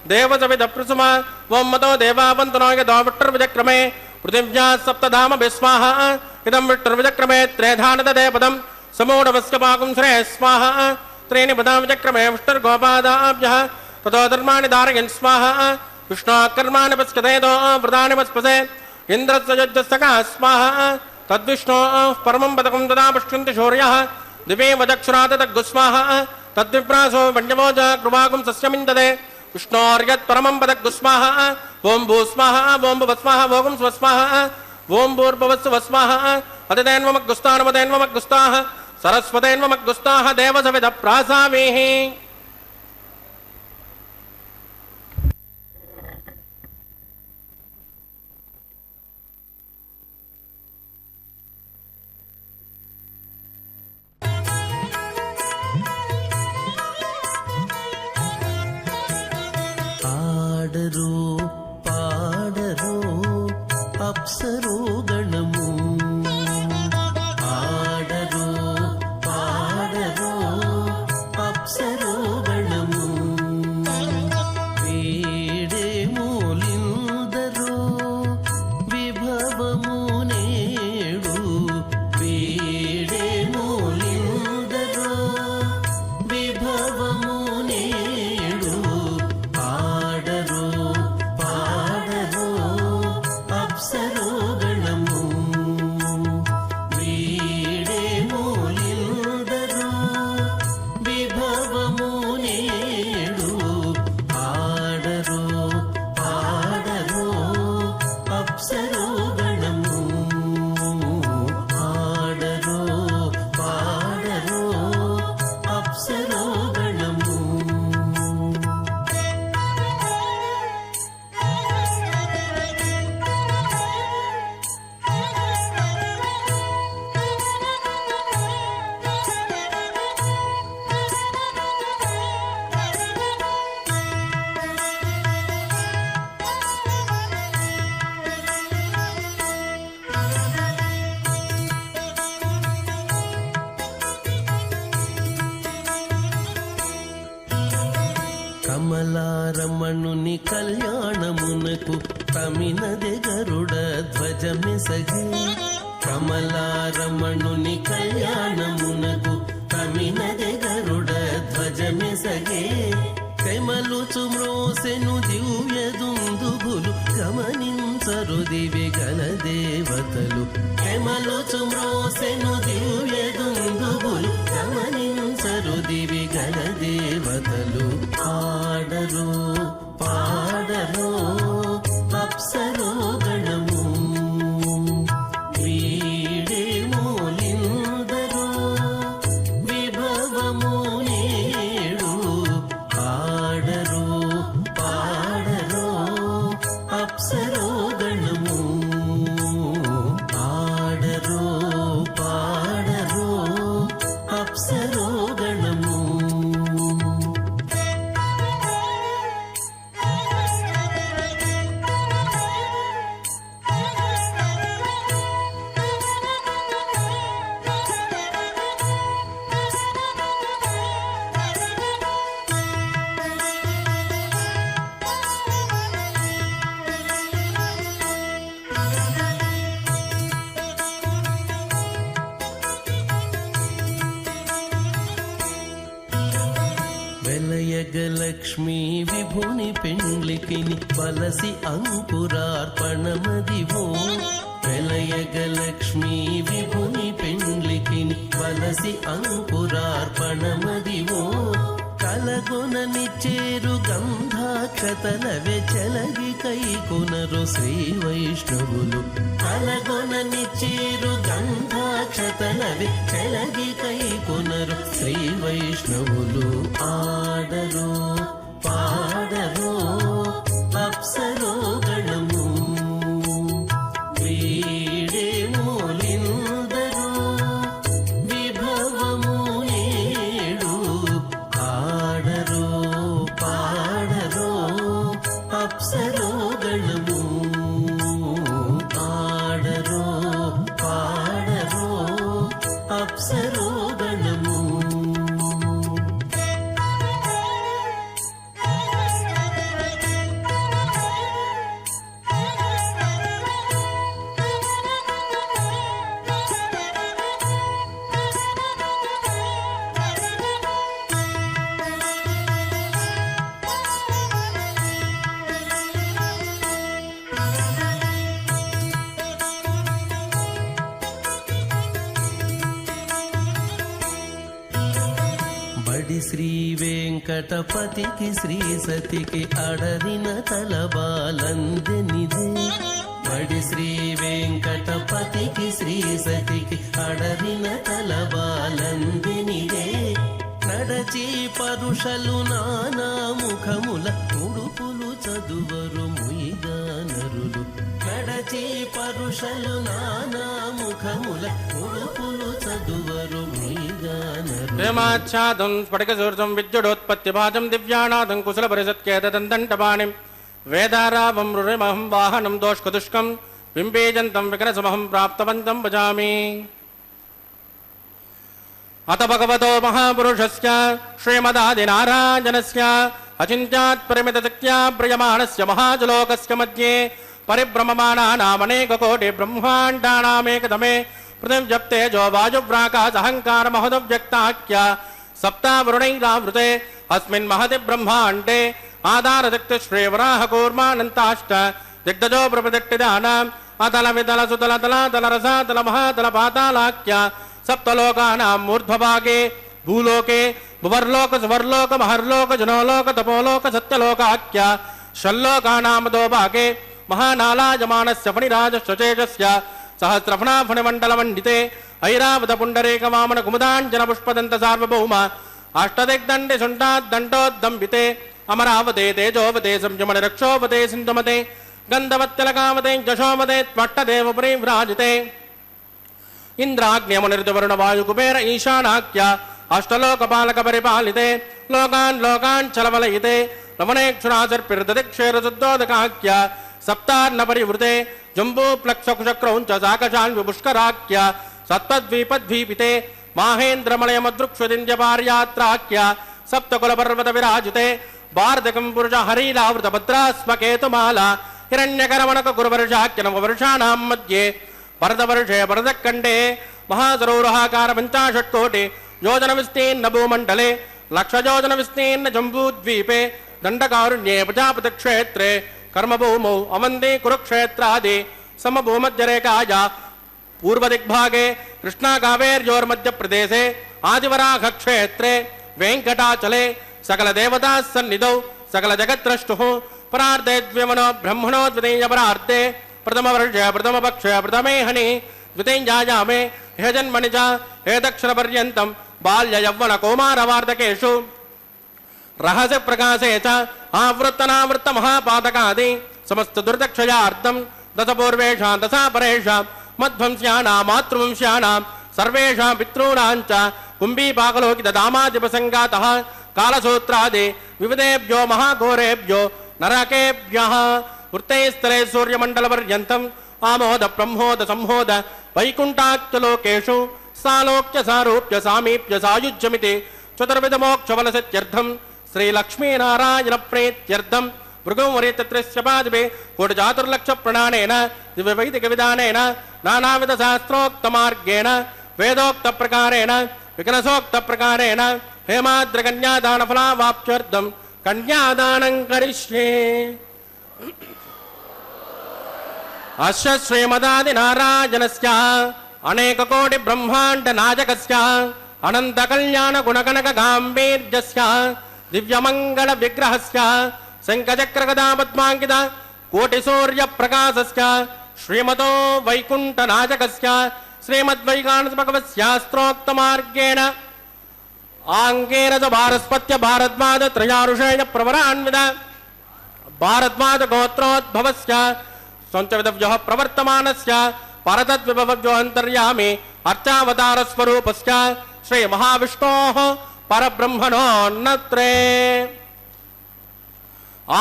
देवसविदप्रसुमा वं मतो देवावन्तनो यतो विष्टुर्विजक्रमे पृथिव्या सप्तधाम विस्वाहा इदं विष्टुर्विजक्रमे त्रेधानददे पदं समूढवस्य पाकुं श्रेय स्वाहा त्रीणि पदां विजक्रमे विष्टुर्गोपादाभ्यः ततो धर्माणि धारयन् स्वाहा विष्णोकर्माणि पश्यतेदो व्रतानि वस्पसे इन्द्रस्य यज्ञस्तका स्वाहा तद्विष्णो परमं पदकं तदा पश्यन्ति शौर्यः दिवे वदक्षुरात तद्गुस्वाहा तद्विप्रासो वण्यवोज कृपाकुं सस्यमिन्दते विष्णोर्यत् परमं पदग्गुस्वाहा ओं भूस्वाहा ओं भुवस्वाहा ओं स्वस्वाहा ओं भूर्भुवस्सुवस्वाहा अतितेन्वमग्गुस्तानमदेन्वमग्गुस्ताः सरस्वतेन्वमग्गुस्ताः देवसविदप्रासामीः పాడరు పాడరు అప్సరో గణము ఆడరో పాడరో అప్సరో గణము వేడే మూలిందరో విభవము నేడు వేడే మూలిందరో విభవము నేడు ఆడరో పాడరో అప్సరో గణము వీడే మూలిందరో విభవము నేడు ఆడరో పాడరో అప్సరో గణము ఆడరో పాడరో అప్సరో గణము కమలారమణుని కళ్యాణమునకు తమినది గరుడ ధ్వజమిసగే కమలారమణుని కళ్యాణమునకు తమినది గరుడ ధ్వజమిసగే తెమలుచు మ్రోసెను దివ్య దుందుబులు గమనించరు దివి గల దేవతలు తెమలుచు మ్రోసెను దివ్య దుందుబులు గమనించరు దివి గల దేవతలు ఆడరో పాడరో అప్సరో గణము వీడే మూలిందరో విభవము నేడు ఆడరో పాడరో అప్సరో గణము ఆడరో పాడరో అప్సరో గణము వెలయగలక్ష్మీ విభుని పెండ్లికిని వలసి అంకురార్పణమదివో వెలయగలక్ష్మీ విభుని పెండ్లికిని వలసి అంకురార్పణమదివో కలగొననిచ్చేరు గంధాక్షతల వెచలగి కైకొనరు శ్రీ వైష్ణవులు కలగొననిచ్చేరు గంధాక్షతల వెచలగి కైకొనరు శ్రీ వైష్ణవులు ఆడరో పాడరో అప్సరో గణము వీడే మూలిందరో విభవము నేడు ఆడరో పాడరో అప్సరో గణము ఆడరో పాడరో అప్సరో గణము బడి శ్రీ వెంకటపతికి శ్రీ సతికి అడరిన తలబాలందెనిదే బడి శ్రీ వెంకటపతికి శ్రీ సతికి అడరిన తలబాలందెనిదే నడచి పరుషలు నానా ముఖముల ఉడుపులు చదువరు ముయిగా నరులు నడచి పరుషలు నానా ముఖముల ఉడుపులు చదువరు ముయిగా నరులు ప్రేమాచ్ఛాదం స్ఫటికసూర్జం విద్యుడోత్పత్తిభాజం దివ్యానాదం కుశలపరిషత్కేదందంటపాణిం వేదారావం రురిమహం వాహనం దోష్కదుష్కం विम्बेजन्तं विकनसमहं प्राप्तवन्तं भजामि। अत भगवतो महापुरुषस्य श्रीमदादिनारायणस्य अचिन्त्यात् परिमितशक्त्या प्रयमाणस्य महाजलोकस्य मध्ये परिभ्रममाणानामनेककोटि ब्रह्माण्डानामेकतमे पृथिव्यप्तेजो वायुव्राकाशहङ्कार महोदव्यक्ताख्य सप्तावरुणैरावृते अस्मिन् महति ब्रह्माण्डे आधारशक्ति श्रीवराहकूर्मानन्ताष्ट दिग्गजो प्रप्रदिष्टिदानाम् अतल वितल सुतल तलातल रसातल महातल पातालाख्य सप्तलोकानाम् ऊर्ध्वभागे भूलोके भुवर्लोक सुवर्लोक महर्लोक जनोलोक तपोलोक सत्यलोकाख्य षल्लोकानाम् अधोभागे महानालायमानस्य फणिराजस्य चेजस्य सहस्रफणाफणिमण्डलमण्डिते ऐरावत पुण्डरीक वामन कुमुदाञ्जन पुष्पदन्त सार्वभौम अष्टदिग्दण्डि शुण्डाद्दण्डोद्दम्बिते अमरावते तेजोवते संयमन रक्षोवते सिन्धुमते गन्धवत्यलकावते जशोमते त्वट्टदेवपुरी विराजिते इंद्राग्नियमुनिर्दवरुण वायुकुबेर ईशानाख्य अष्टलोकपालक परिपालिते लोकान् लोकान् चलवलयिते रमणेक्षुराचर्पिर्ददिक्षेरशुद्धोदकाख्य सप्तान्न परिवृते जम्बूप्लक्षकुशक्रौञ्च साकशान्विपुष्कराख्य सत्त्वद्वीपद्वीपिते माहेन्द्रमलयमदृक्ष्वदिन्द्यपार्यात्राख्य सप्तकुलपर्वत विराजिते भारतकं पुरुष हरीलावृतभद्रास्मकेतुमाला हिरण्यकरमणक गुरुवर्षाख्य नववर्षाणां मध्ये भरतवर्षे भरतखण्डे महासरोवराकार 50 कोटि योजन विस्तीर्ण भूमण्डले लक्षयोजन विस्तीर्ण जम्बूद्वीपे दण्डकारण्ये प्रजापति क्षेत्रे कर्मभूमौ अवन्ति कुरुक्षेत्रादि समभूमध्यरेखाया पूर्वदिग्भागे कृष्णाकावेर्योर्मध्यप्रदेशे आदिवराह क्षेत्रे वेङ्कटाचले सकल देवता सन्निधौ सकल जगद्द्रष्टुः परार्धे द्विमनो ब्रह्मणो द्वितीयपरार्धे प्रथमवर्षे प्रथमपक्षे प्रथमे हनि द्वितीयायामे हे जन्मनि च हे दक्षिणपर्यन्तं बाल्य यौवन कौमारवार्धकेषु रहस्य प्रकाशे च आवृत्तनावृत्त महापातकादि समस्त दुर्दक्षयार्थं दशपूर्वेषां दशापरेषां मध्वंस्यानां मातृवंस्यानां सर्वेषां पितॄणां च कुम्भीपाकलोकितदामादिपसङ्गातः कालसूत्रादि विविधेभ्यो महाघोरेभ्यो नरकेभ्यः वृत्तैस्थले सूर्यमण्डलपर्यन्तम् आमोद ब्रह्मोद संहोद वैकुण्ठाख्यलोकेषु सालोक्य सारूप्य सामीप्य सायुज्यमिति चतुर्विधमोक्षफलसिद्ध्यर्थं श्रीलक्ष्मीनारायणप्रीत्यर्थं भृगुवरितत्रिश्यपादिभे कोटिचातुर्लक्षप्रणानेन दिव्यवैदिकविधानेन नानाविधशास्त्रोक्तमार्गेण वेदोक्तप्रकारेण विकनसोक्तप्रकारेण हेमाद्रकन्यादानफलावाप्त्यर्थं कन्यादानं करिष्ये। अस्य श्रीमदादिनारायणस्य अनेककोटि ब्रह्माण्ड नायकस्य अनंत कल्याण गुणकनक गाम्भीर्यस्य दिव्यमंगल विग्रहस्य शंखचक्र गदा पद्मांकित कोटि सूर्य प्रकाशस्य श्रीमतो वैकुंठ नायकस्य श्रीमद्वैकानस भगवत्स्य स्त्रोक्तमार्गेण आंगेन च भारस्पत्य भारद्वाज त्रयारुषेय प्रवरान्वित भारद्वाज गोत्रोद्भवस्य संचविदव्यः प्रवर्तमानस्य परतद्विभवव्यो अन्तर्यामि अर्चावतार स्वरूपस्य श्री महाविष्णोः परब्रह्मणोन्नत्रे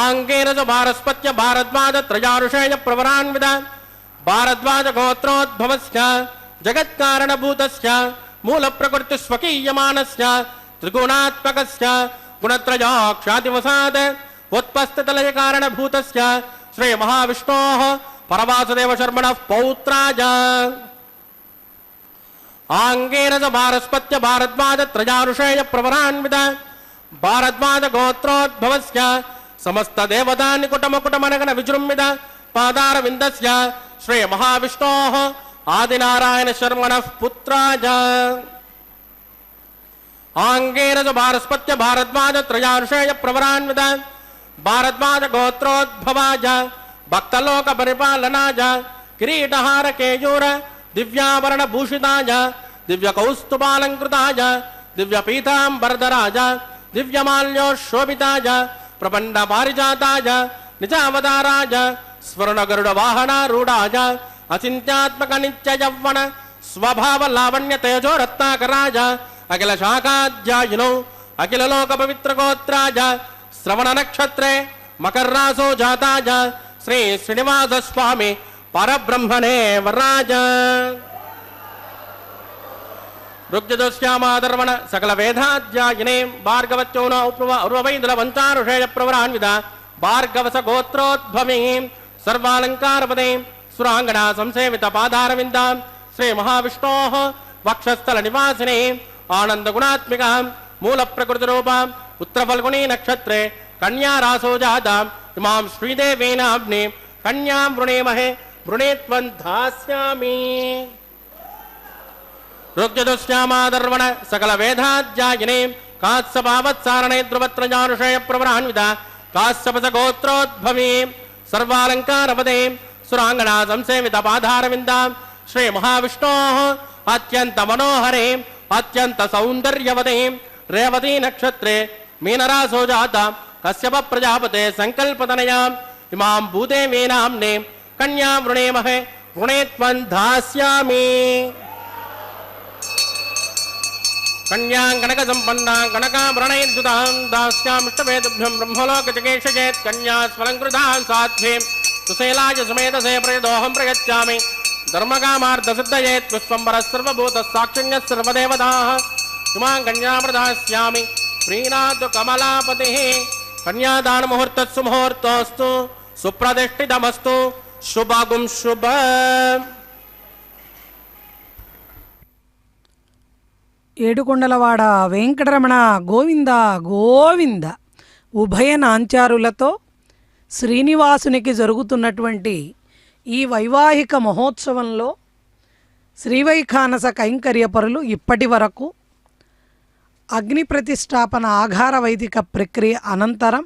आंगेन च भारस्पत्य भारद्वाज त्रयारुषेय प्रवरान्वित भारद्वाज गोत्रोद्भवस्य जगत्कारणभूतस्य मूलप्रकृतिस्वकीयमानस्य त्रिगुणात्मकस्य गुणत्रयाख्यातिवसाद उत्पस्थितलयकारणभूतस्य श्री महाविष्णोः परवासुदेव शर्मणः पौत्राय आंगेन च भारस्पत्य भारद्वाज त्रयारुषेय प्रवरान्वित भारद्वाज गोत्रोद्भवस्य समस्त देवतानिकुटमकुटमनगण विजृम्भित पादारविन्दस्य श्री महाविष्णोः आदिनारायण शर्मणः पुत्राय आंगेन च भारस्पत्य भारद्वाज त्रयारुषेय प्रवरान्वित भारद्वाज गोत्रोद्भवाय भक्तलोक परिपालनाय किरीटहार केयूर दिव्याभरण भूषिताय दिव्य कौस्तुभालंकृताय दिव्य पीतांबरधराय दिव्यमाल्योशोभिताय प्रबंध पारिजाताय निजावताराय स्वर्ण गरुड़ वाहनारूढ़ाय अचिंत्यात्मक नित्य यौवन स्वभाव लावण्य तेजो रत्नाकराय अखिल शाखाध्यायिनो अखिल लोक पवित्र गोत्राय श्रवण नक्षत्रे मकर रासो जाताय श्री श्रीनिवास स्वामी పరబ్రహ్మణే వరరాజ ఋగ్యదోశ్యామాదర్వణ సకల వేదాధ్యాయినే భార్గవత్యోన ఉర్వవైదుల వంచారుషేయ ప్రవరాన్విత భార్గవస గోత్రోద్భవే సర్వాలంకారపదే సురాంగణా సంసేవిత పాదారవింద శ్రీ మహావిష్ణో వక్షస్థల నివాసినే ఆనంద గుణాత్మిక మూల ప్రకృతి రూప ఉత్తరఫల్గుణీ నక్షత్రే కన్యా రాసో జాత ఇమాం శ్రీదేవేనాగ్ని కన్యాం వృణేమహే వృణేత్వం ధాస్యామి ఋగ్యదోశ్యామాదర్వణ సకల వేదాధ్యాయినే కాత్సపావత్సారణే ధ్రువత్రజానుషయ ప్రవరాన్విత కాశ్యపస గోత్రోద్భవే సర్వాలంకారపదే సురాంగణా సంసేవిత పాదారవింద శ్రీ మహావిష్ణో అత్యంత మనోహరే అత్యంత సౌందర్యవదే రేవతీ నక్షత్రే మీనరాసో జాత కశ్యప ప్రజాపతే సంకల్పతనయా ఇమాం భూదేవేనామ్నే కన్యా వృణేమహే వృణేత్వం ధాస్యామి కన్యాం కనక సంపన్నాం కనకాభరణైర్యుతాం దాస్యామిష్టవేదుభ్యం బ్రహ్మలోకచికేషచేత్ కన్యా స్వలంకృతాం సాధ్వీం సుశీలాయ సుమేధసే ప్రయదోహం ప్రయచ్చామి ధర్మకామార్థసిద్ధయేత్ విశ్వంబరः సర్వభూతः సాక్షిణ్యः సర్వదేవతాः ఇమాం కన్యాం ప్రదాస్యామి ప్రీణాతు కమలాపతిः కన్యాదాన ముహూర్తస్సు ముహూర్తోస్తు సుప్రతిష్ఠితమస్తు శుభగుం శుభ. ఏడుకొండలవాడ వెంకటరమణ గోవింద గోవింద. ఉభయ నాంచారులతో శ్రీనివాసునికి జరుగుతున్నటువంటి ఈ వైవాహిక మహోత్సవంలో శ్రీవైఖానస కైంకర్యపరులు ఇప్పటి వరకు అగ్ని ప్రతిష్టాపన ఆఘార వైదిక ప్రక్రియ అనంతరం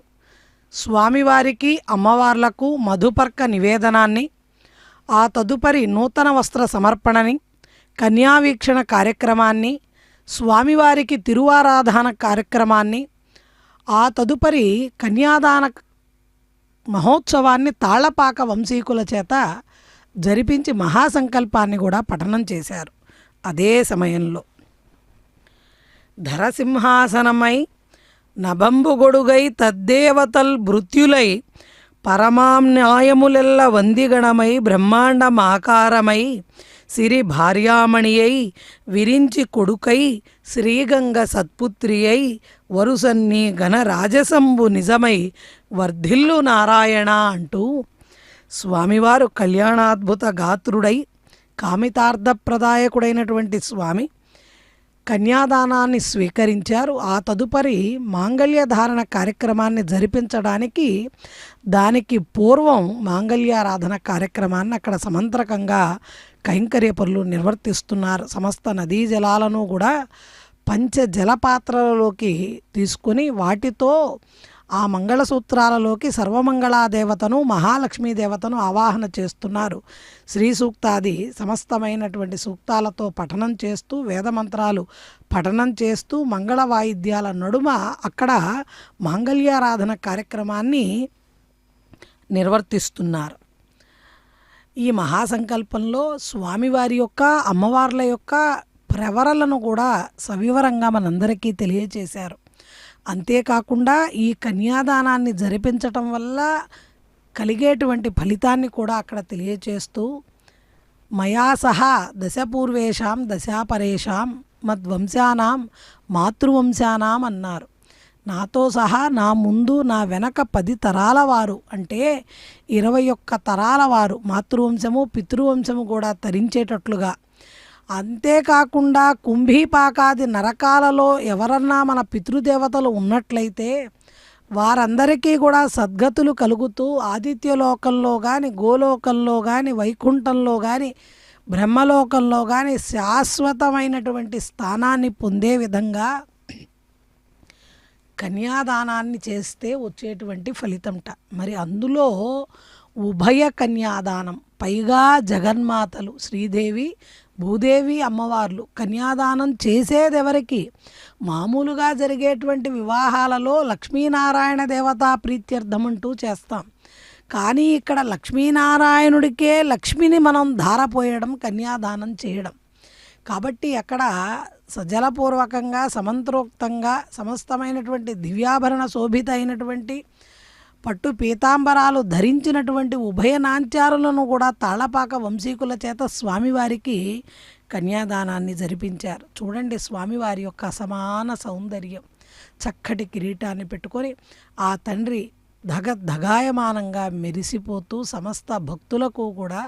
స్వామివారికి అమ్మవార్లకు మధుపర్క నివేదనాన్ని, ఆ తదుపరి నూతన వస్త్ర సమర్పణని, కన్యావీక్షణ కార్యక్రమాన్ని, స్వామివారికి తిరువారాధన కార్యక్రమాన్ని, ఆ తదుపరి కన్యాదాన మహోత్సవాన్ని తాళ్లపాక వంశీకుల చేత జరిపించి మహాసంకల్పాన్ని కూడా పఠనం చేశారు. అదే సమయంలో ధరసింహాసనమై నభంబుగొడుగై తద్దేవతల్ భృత్యులై పరమాం న్యాయములెల్ల వందిగణమై బ్రహ్మాండమాకారమై సిరి భార్యామణియై విరించి కొడుకై శ్రీగంగ సత్పుత్రి అయి వరుసన్ని ఘన రాజసంబు నిజమై వర్ధిల్లు నారాయణ అంటూ స్వామివారు కళ్యాణాద్భుత గాత్రుడై కామితార్థప్రదాయకుడైనటువంటి స్వామి కన్యాదానాన్ని స్వీకరించారు. ఆ తదుపరి మాంగళ్య ధారణ కార్యక్రమాన్ని జరిపించడానికి దానికి పూర్వం మాంగళ్యారాధన కార్యక్రమాన్ని అక్కడ సమంత్రకంగా కైంకర్యపరులు నిర్వర్తిస్తున్నారు. సమస్త నదీ జలాలను కూడా పంచ జలపాత్రలలోకి తీసుకొని వాటితో ఆ మంగళసూత్రాలలోకి సర్వమంగళాదేవతను మహాలక్ష్మీదేవతను ఆవాహన చేస్తున్నారు. శ్రీ సూక్తాది సమస్తమైనటువంటి సూక్తాలతో పఠనం చేస్తూ వేదమంత్రాలు పఠనం చేస్తూ మంగళ వాయిద్యాల నడుమ అక్కడ మాంగళ్యారాధన కార్యక్రమాన్ని నిర్వర్తిస్తున్నారు. ఈ మహాసంకల్పంలో స్వామివారి యొక్క అమ్మవార్ల యొక్క ప్రవరలను కూడా సవివరంగా మనందరికీ తెలియచేశారు. అంతేకాకుండా ఈ కన్యాదానాన్ని జరిపించటం వల్ల కలిగేటువంటి ఫలితాన్ని కూడా అక్కడ తెలియచేస్తూ మయా సహా దశపూర్వేషాం దశాపరేషాం మద్వంశానాం మాతృవంశానాం అన్నారు. నాతో సహా నా ముందు నా వెనక 10 తరాల వారు అంటే 21 తరాల వారు మాతృవంశము పితృవంశము కూడా తరించేటట్లుగా, అంతేకాకుండా కుంభీపాకాది నరకాలలో ఎవరన్నా మన పితృదేవతలు ఉన్నట్లయితే వారందరికీ కూడా సద్గతులు కలుగుతూ ఆదిత్యలోకంలో కానీ గోలోకంలో కానీ వైకుంఠంలో కానీ బ్రహ్మలోకంలో కానీ శాశ్వతమైనటువంటి స్థానాన్ని పొందే విధంగా కన్యాదానాన్ని చేస్తే వచ్చేటువంటి ఫలితంట. మరి అందులో ఉభయ కన్యాదానం, పైగా జగన్మాతలు శ్రీదేవి భూదేవి అమ్మవార్లు కన్యాదానం చేసేదెవరికి? మామూలుగా జరిగేటువంటి వివాహాలలో లక్ష్మీనారాయణ దేవతా ప్రీత్యర్థమంటూ చేస్తాం. కానీ ఇక్కడ లక్ష్మీనారాయణుడికే లక్ష్మిని మనం ధారపోయడం, కన్యాదానం చేయడం. కాబట్టి అక్కడ సజలపూర్వకంగా సమంత్రోక్తంగా సమస్తమైనటువంటి దివ్యాభరణ శోభిత అయినటువంటి పట్టు పీతాంబరాలు ధరించినటువంటి ఉభయ నాంచారులను కూడా తాళపాక వంశీకుల చేత స్వామివారికి కన్యాదానాన్ని జరిపించారు. చూడండి స్వామివారి యొక్క అసమాన సౌందర్యం. చక్కటి కిరీటాన్ని పెట్టుకొని ఆ తండ్రి ధగాయమానంగా మెరిసిపోతూ సమస్త భక్తులకు కూడా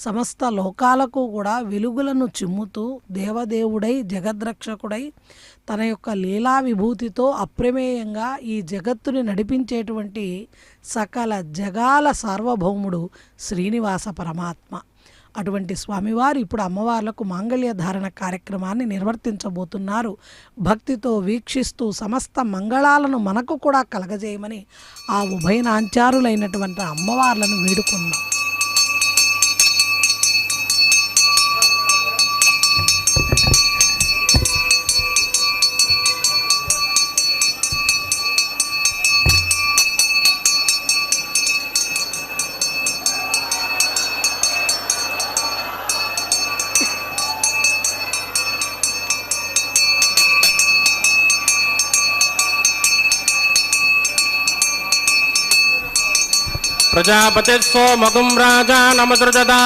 సమస్త లోకాలకు కూడా వెలుగులను చిమ్ముతూ దేవదేవుడై జగద్రక్షకుడై తన యొక్క లీలా విభూతితో అప్రమేయంగా ఈ జగత్తుని నడిపించేటువంటి సకల జగాల సార్వభౌముడు శ్రీనివాస పరమాత్మ. అటువంటి స్వామివారు ఇప్పుడు అమ్మవార్లకు మాంగళ్య ధారణ కార్యక్రమాన్ని నిర్వర్తించబోతున్నారు. భక్తితో వీక్షిస్తూ సమస్త మంగళాలను మనకు కూడా కలగజేయమని ఆ ఉభయనాంచారులైనటువంటి అమ్మవార్లను వేడుకున్నాం. प्रजापति सोमगुं राजा नमसृजता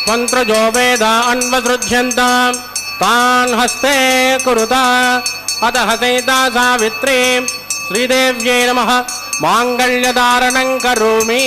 मंत्रजो वेदा अन्वसृज्यन्ता तान् हस्ते कुरुता अत हसैता सावित्री श्रीदेव्यै नमः मांगल्यधारणं करोमि.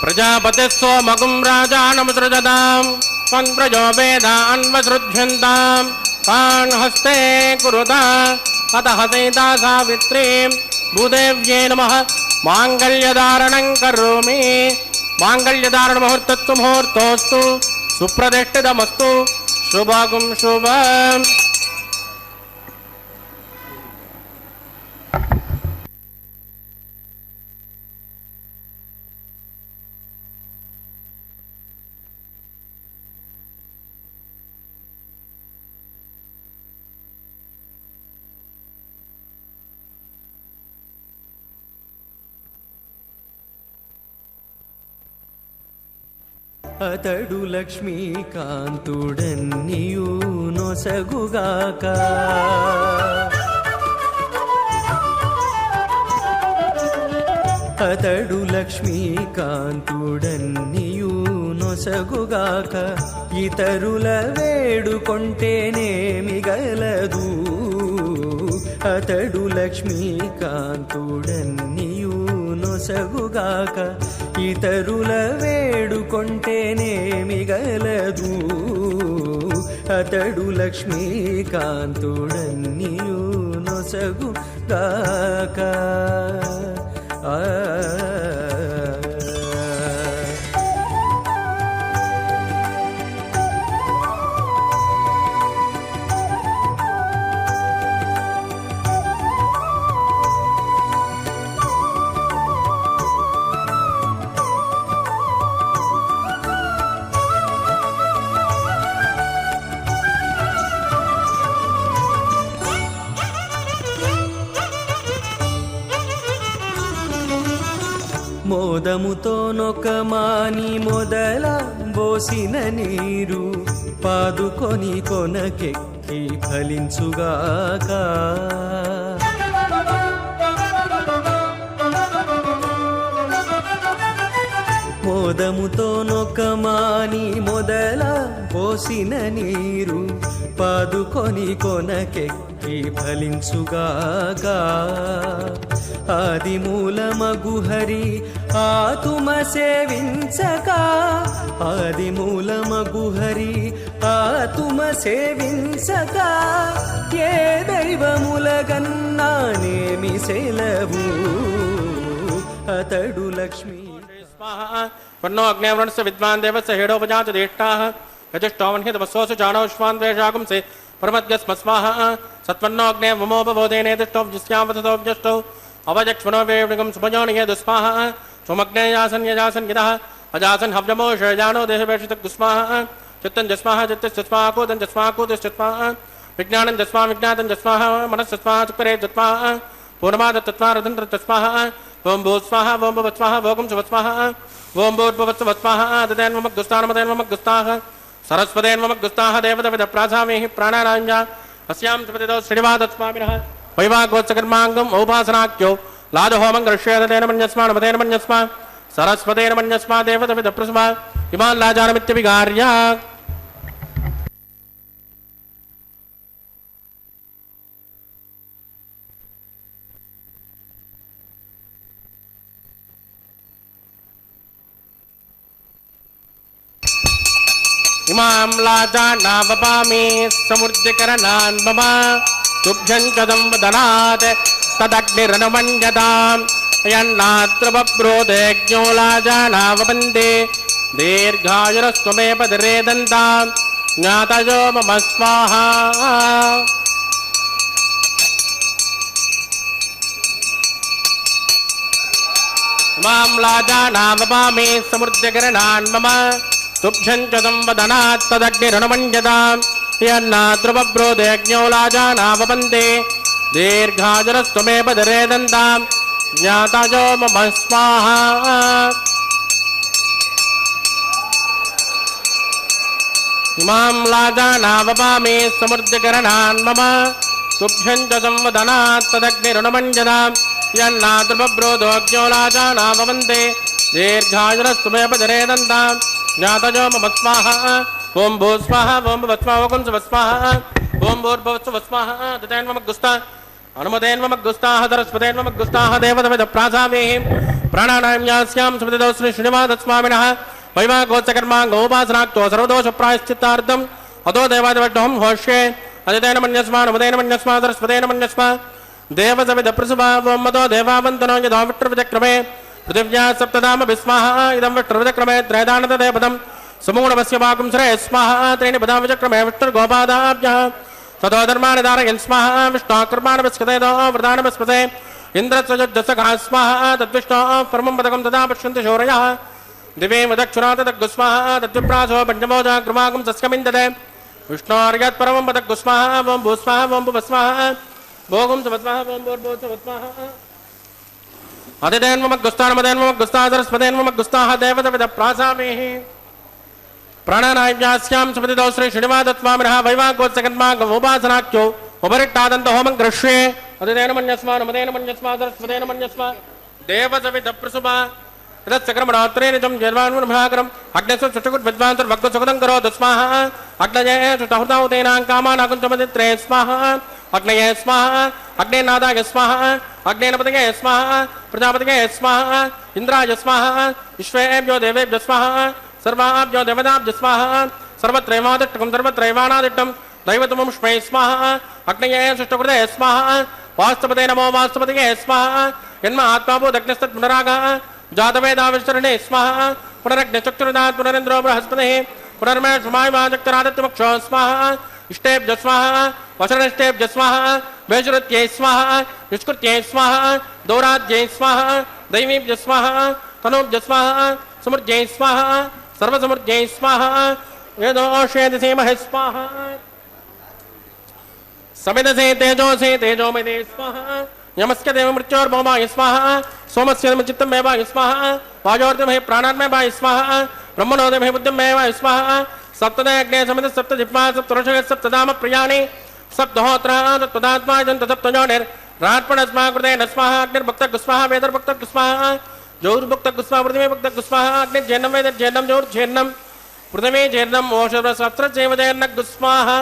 प्रजापति सोमगुं राजा नमसृजतां पंत्रजो वेदा अन्वसृज्यन्तां तान् हस्ते कुरुता अत हसैता सावित्री भूदेव्यै नमः मांगल्यधारणं करोमि. मांगल्यधारण मुहूर्तस्तु मुहूर्तोस्तु सुप्रतिष्ठितमस्तु शुभगुं शुभम्. అతడు లక్ష్మీకాంతుడన్నియు నొసగుగాక అతడు లక్ష్మీకాంతుడన్నియు నొసగుగాక ఇతరుల వేడుకొంటేనేమి గలదు అతడు లక్ష్మీకాంతుడన్నియు నొసగుగాక ఇతరుల వేడుకొంటేనేమి గలదు అతడు లక్ష్మీకాంతుడన్నియు నొసగుగాక. మోదముతో నొకమాని మొదల బోసిన నీరు పాదుకొని కొనకెక్కి ఫలించుగాక మోదముతో నొకమాని మొదల పోసిన నీరు పాదుకొని కొనకెక్కి ఫలించుగాక ఆదిమూలమగు హరి ఆతుమ సేవించక ఆదిమూలమగు హరి ఆతుమ సేవించక ఏ దైవములగన్నానేమి సెలవు అతడు లక్ష్మీ. पन्नो अग्नेवरणस्य विद्वान् देवस्य हेडोपजात देष्टाः यजिष्ठोमन्हि तमस्सोऽसु चाणोश्वान् द्वेषागुंसे परमद्यस्मस्माः सत्वन्नो अग्ने ममोपबोधेनेदिष्टोऽव्यस्यावततोऽव्यष्टौ अवजक्ष्मनो वेवृगं सुभजोनिये दुस्माः सोमग्ने यासन् यजासन् यदः अजासन हव्यमो शयजानो देहवेशितगुस्माः चित्तं जस्माः चित्तस्माः कोदं जस्माः कोदश्चस्माः विज्ञानं जस्माः विज्ञातं जस्माः मनस्सस्माः चक्रे जस्माः पूर्णमादत्तस्माः रदन्तस्माः ओं भूस्वाः ओं भवत्स्वाः भोगं सुवत्स्वाः ओं भूर्भुवत्स्वत्स्वाः तदेन्वमग्गुस्तानमदेन्वमग्गुस्ताः सरस्वतेन्वमग्गुस्ताः देवदविदप्रासामेहि प्राणानाञ्जा अस्यां सपतितो श्रीनिवादस्वामिनः वैवागोत्सकर्माङ्गम् औपासनाख्यो लादहोमं गृह्येतेन मन्यस्मा नमतेन मन्यस्मा सरस्वतेन मन्यस्मा देवदविदप्रसुमा इमान् लाजानमित्यभिगार्य इमां लाजानावपामि समुद्रकरणान् मम तुभ्यं कदं वदनात् तदग्निरनुमन्यताम् यन्नात्र बब्रोदेज्ञो लाजानावपन्ते दीर्घायुरस्त्वमे पदरेदन्तां ज्ञातयो मम स्वाहा इमां लाजानावपामि समुद्रकरणान् मम तुभ्यं च संवदनात् तदग्निरनुमन्यताम् यन्नात्र बब्रोदेज्ञो लाजानावपन्ते दीर्घायुरस्त्वमे पदरेदन्ताम् ज्ञातयो मम स्वाहा इमां लाजानावपामि समुद्रकरणान् मम तुभ्यं च संवदनात् तदग्निरनुमन्यताम् यन्नात्र बब्रोदेज्ञो लाजानावपन्ते दीर्घायुरस्त्वमे पदरेदन्ताम् ज्ञातयो मम स्वाहा ओं भू स्वाहा ओं भवत्स्वाहा ओं सुवत्स्वाहा ओं भूर्भुवत्स्वत्स्वाहा तदेन्वमग्गुस्ता अनुमतेन्वमग्गुस्ताः सरस्वतेन्वमग्गुस्ताः देवदविदप्रासामेहि प्राणानाम्यास्यां सुमतितो श्री श्रीनिवासस्वामिनः वैवागोत्सकर्माङ्गोपासनाक्तो सर्वदोषप्रायश्चित्तार्थम् अतो देवादिवड्ढों होष्ये अदितेन मन्यस्मा अनुमतेन मन्यस्मा सरस्वतेन मन्यस्मा देवदविदप्रसुभा ओं मतो देवावन्तनो यदा विट्टविचक्रमे पृथिव्या सप्तधाम विस्माः इदं विट्टविचक्रमे त्रयदानतदेवदम् समूढमस्य वाकुं श्रेय स्वाहा त्रीणि पदा विचक्रमे विष्णुर्गोपादाभ्यः ततो धर्माणि धारयन् स्वाहा विष्णुकर्माणि विस्कतेतो वृदानि विस्पते इन्द्रस्वजुजसखा स्वाहा तद्विष्णोः परमं पदकं तदा पश्यन्ति शौर्यः दिवे मदक्षुरा तद्गुस्वाहा तद्विप्रासो पञ्चमोजाग्रमागं सस्यमिन्दते विष्णोर्यत् परमं पदगुस्वाहा ओं भूस्वाहा ओं भुवस्वाहा भोगं सुवत्स्वाहा ओं भूर्भुवस्वाहा अदितेन्वमग्गुस्तानमदेन्वमग्गुस्ताः सरस्वतेन्वमग्गुस्ताः देवदविदप्रासामेहि प्राणानाम्यास्यां सुमतितो श्री श्रीनिवासस्वामिनः वैवागोत्सकर्माङ्गोपासनाख्यो उपरिट्टादन्तहोमं गृह्ये अदितेन मन्यस्मा अनुमतेन मन्यस्मा सरस्वतेन मन्यस्मा देवदविदप्रसुभा तत्सकर्मरात्रे निजं जन्मान्महाकरम् अग्नेषु चक्षुर्विद्वांसुर्वग्गुसुखदं करोतु स्वाहा अग्नये सुतहुताहुतेनां कामानाकुञ्चमदित्रे स्वाहा अग्नये स्वाहा अग्नेनादाय स्वाहा अग्नेनपतये स्वाहा प्रजापतये स्वाहा इन्द्राय स्वाहा विश्वेभ्यो देवेभ्यो स्वाहा सर्वाभ्यो देवताभ्यो स्वाहा सर्वत्रैवादिष्टकं सर्वत्रैवानादिष्टं दैवतमुष्मै स्वाहा अग्नये सुष्टुकृते स्वाहा वास्तवते नमो वास्तवतये स्वाहा यन्म आत्माभूदग्निस्तत् पुनरागः जातवेदाविष्टरणे स्वाहा पुनरग्निचक्षुरुदात् पुनरेन्द्रो बृहस्पतिः पुनर्मे शुमायवाचक्तरादित्यमक्षो स्वाहा इष्टेभ्य स्वाहा वशरनिष्टेभ्य स्वाहा वैशुरुत्यै स्वाहा निष्कृत्यै स्वाहा दौराद्यै स्वाहा दैवीभ्य स्वाहा तनूभ्य स्वाहा समृद्ध्यै स्वाहा सर्वसमृद्ध्यै स्वाहा वेदोषेधीमहे स्वाहा समिदसे तेजोसे तेजोमते स्वाहा यमस्य देव मृत्योर्भौमाय स्वाहा सोमस्य चित्तमेवाय स्वाहा वायोर्दमहे प्राणान्मेवाय स्वाहा ब्रह्मणोदमहे बुद्धिमेवाय स्वाहा सप्तदे अग्ने समित सप्तजिह्वा सप्तऋषयः सप्तधाम प्रियाणि सप्तहोत्रा तत्पदात्मा राट्पणस्मा कृते न स्वाहा अग्निर्भक्तगुस्वाहा वेदर्भक्तगुस्वाहा जौर्भक्तगुस्वाहा पृथिवी भक्तगुस्वाहा अग्निर्जैर्नं वेदर्जैर्नं जौर्जैर्नं पृथिवी जैर्नं ओषधसहस्रजैवजैर्नगुस्वाहा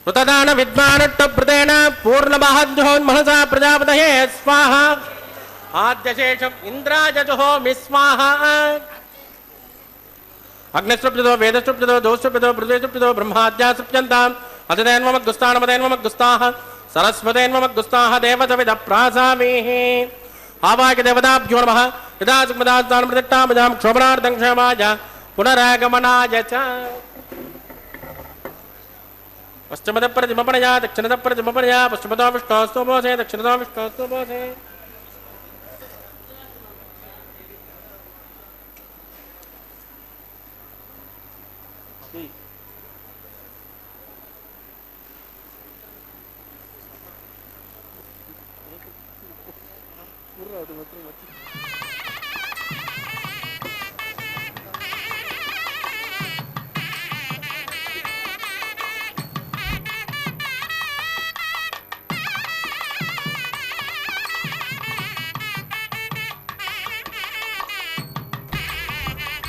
ऋतदान विद्वानट्टप्रदेन पूर्णमहद्योन्महसा प्रजापतये स्वाहा आद्यशेषम् इन्द्राजजुहोमि स्वाहा अग्निस्रुप्यतो वेदस्रुप्यतो दोस्रुप्यतो पृथ्वीस्रुप्यतो ब्रह्माद्या सृप्यन्ताम् अदितेन्वमग्गुस्तानमदेन्वमग्गुस्ताः सरस्वतेन्वमग्गुस्ताः देवदविदप्रासामेः आवाक्य देवताभ्यो नमः यदा सुखमदास्तानमृतिट्टामजां क्षोभनार्थं क्षमाय पुनरागमनाय च పశ్చిమద ప్రతిమపణయా దక్షిణద ప్రతిమపణయా పశ్చిమదో విష్ణోస్తు భోసే దక్షిణదో విష్ణోస్తు భోసే.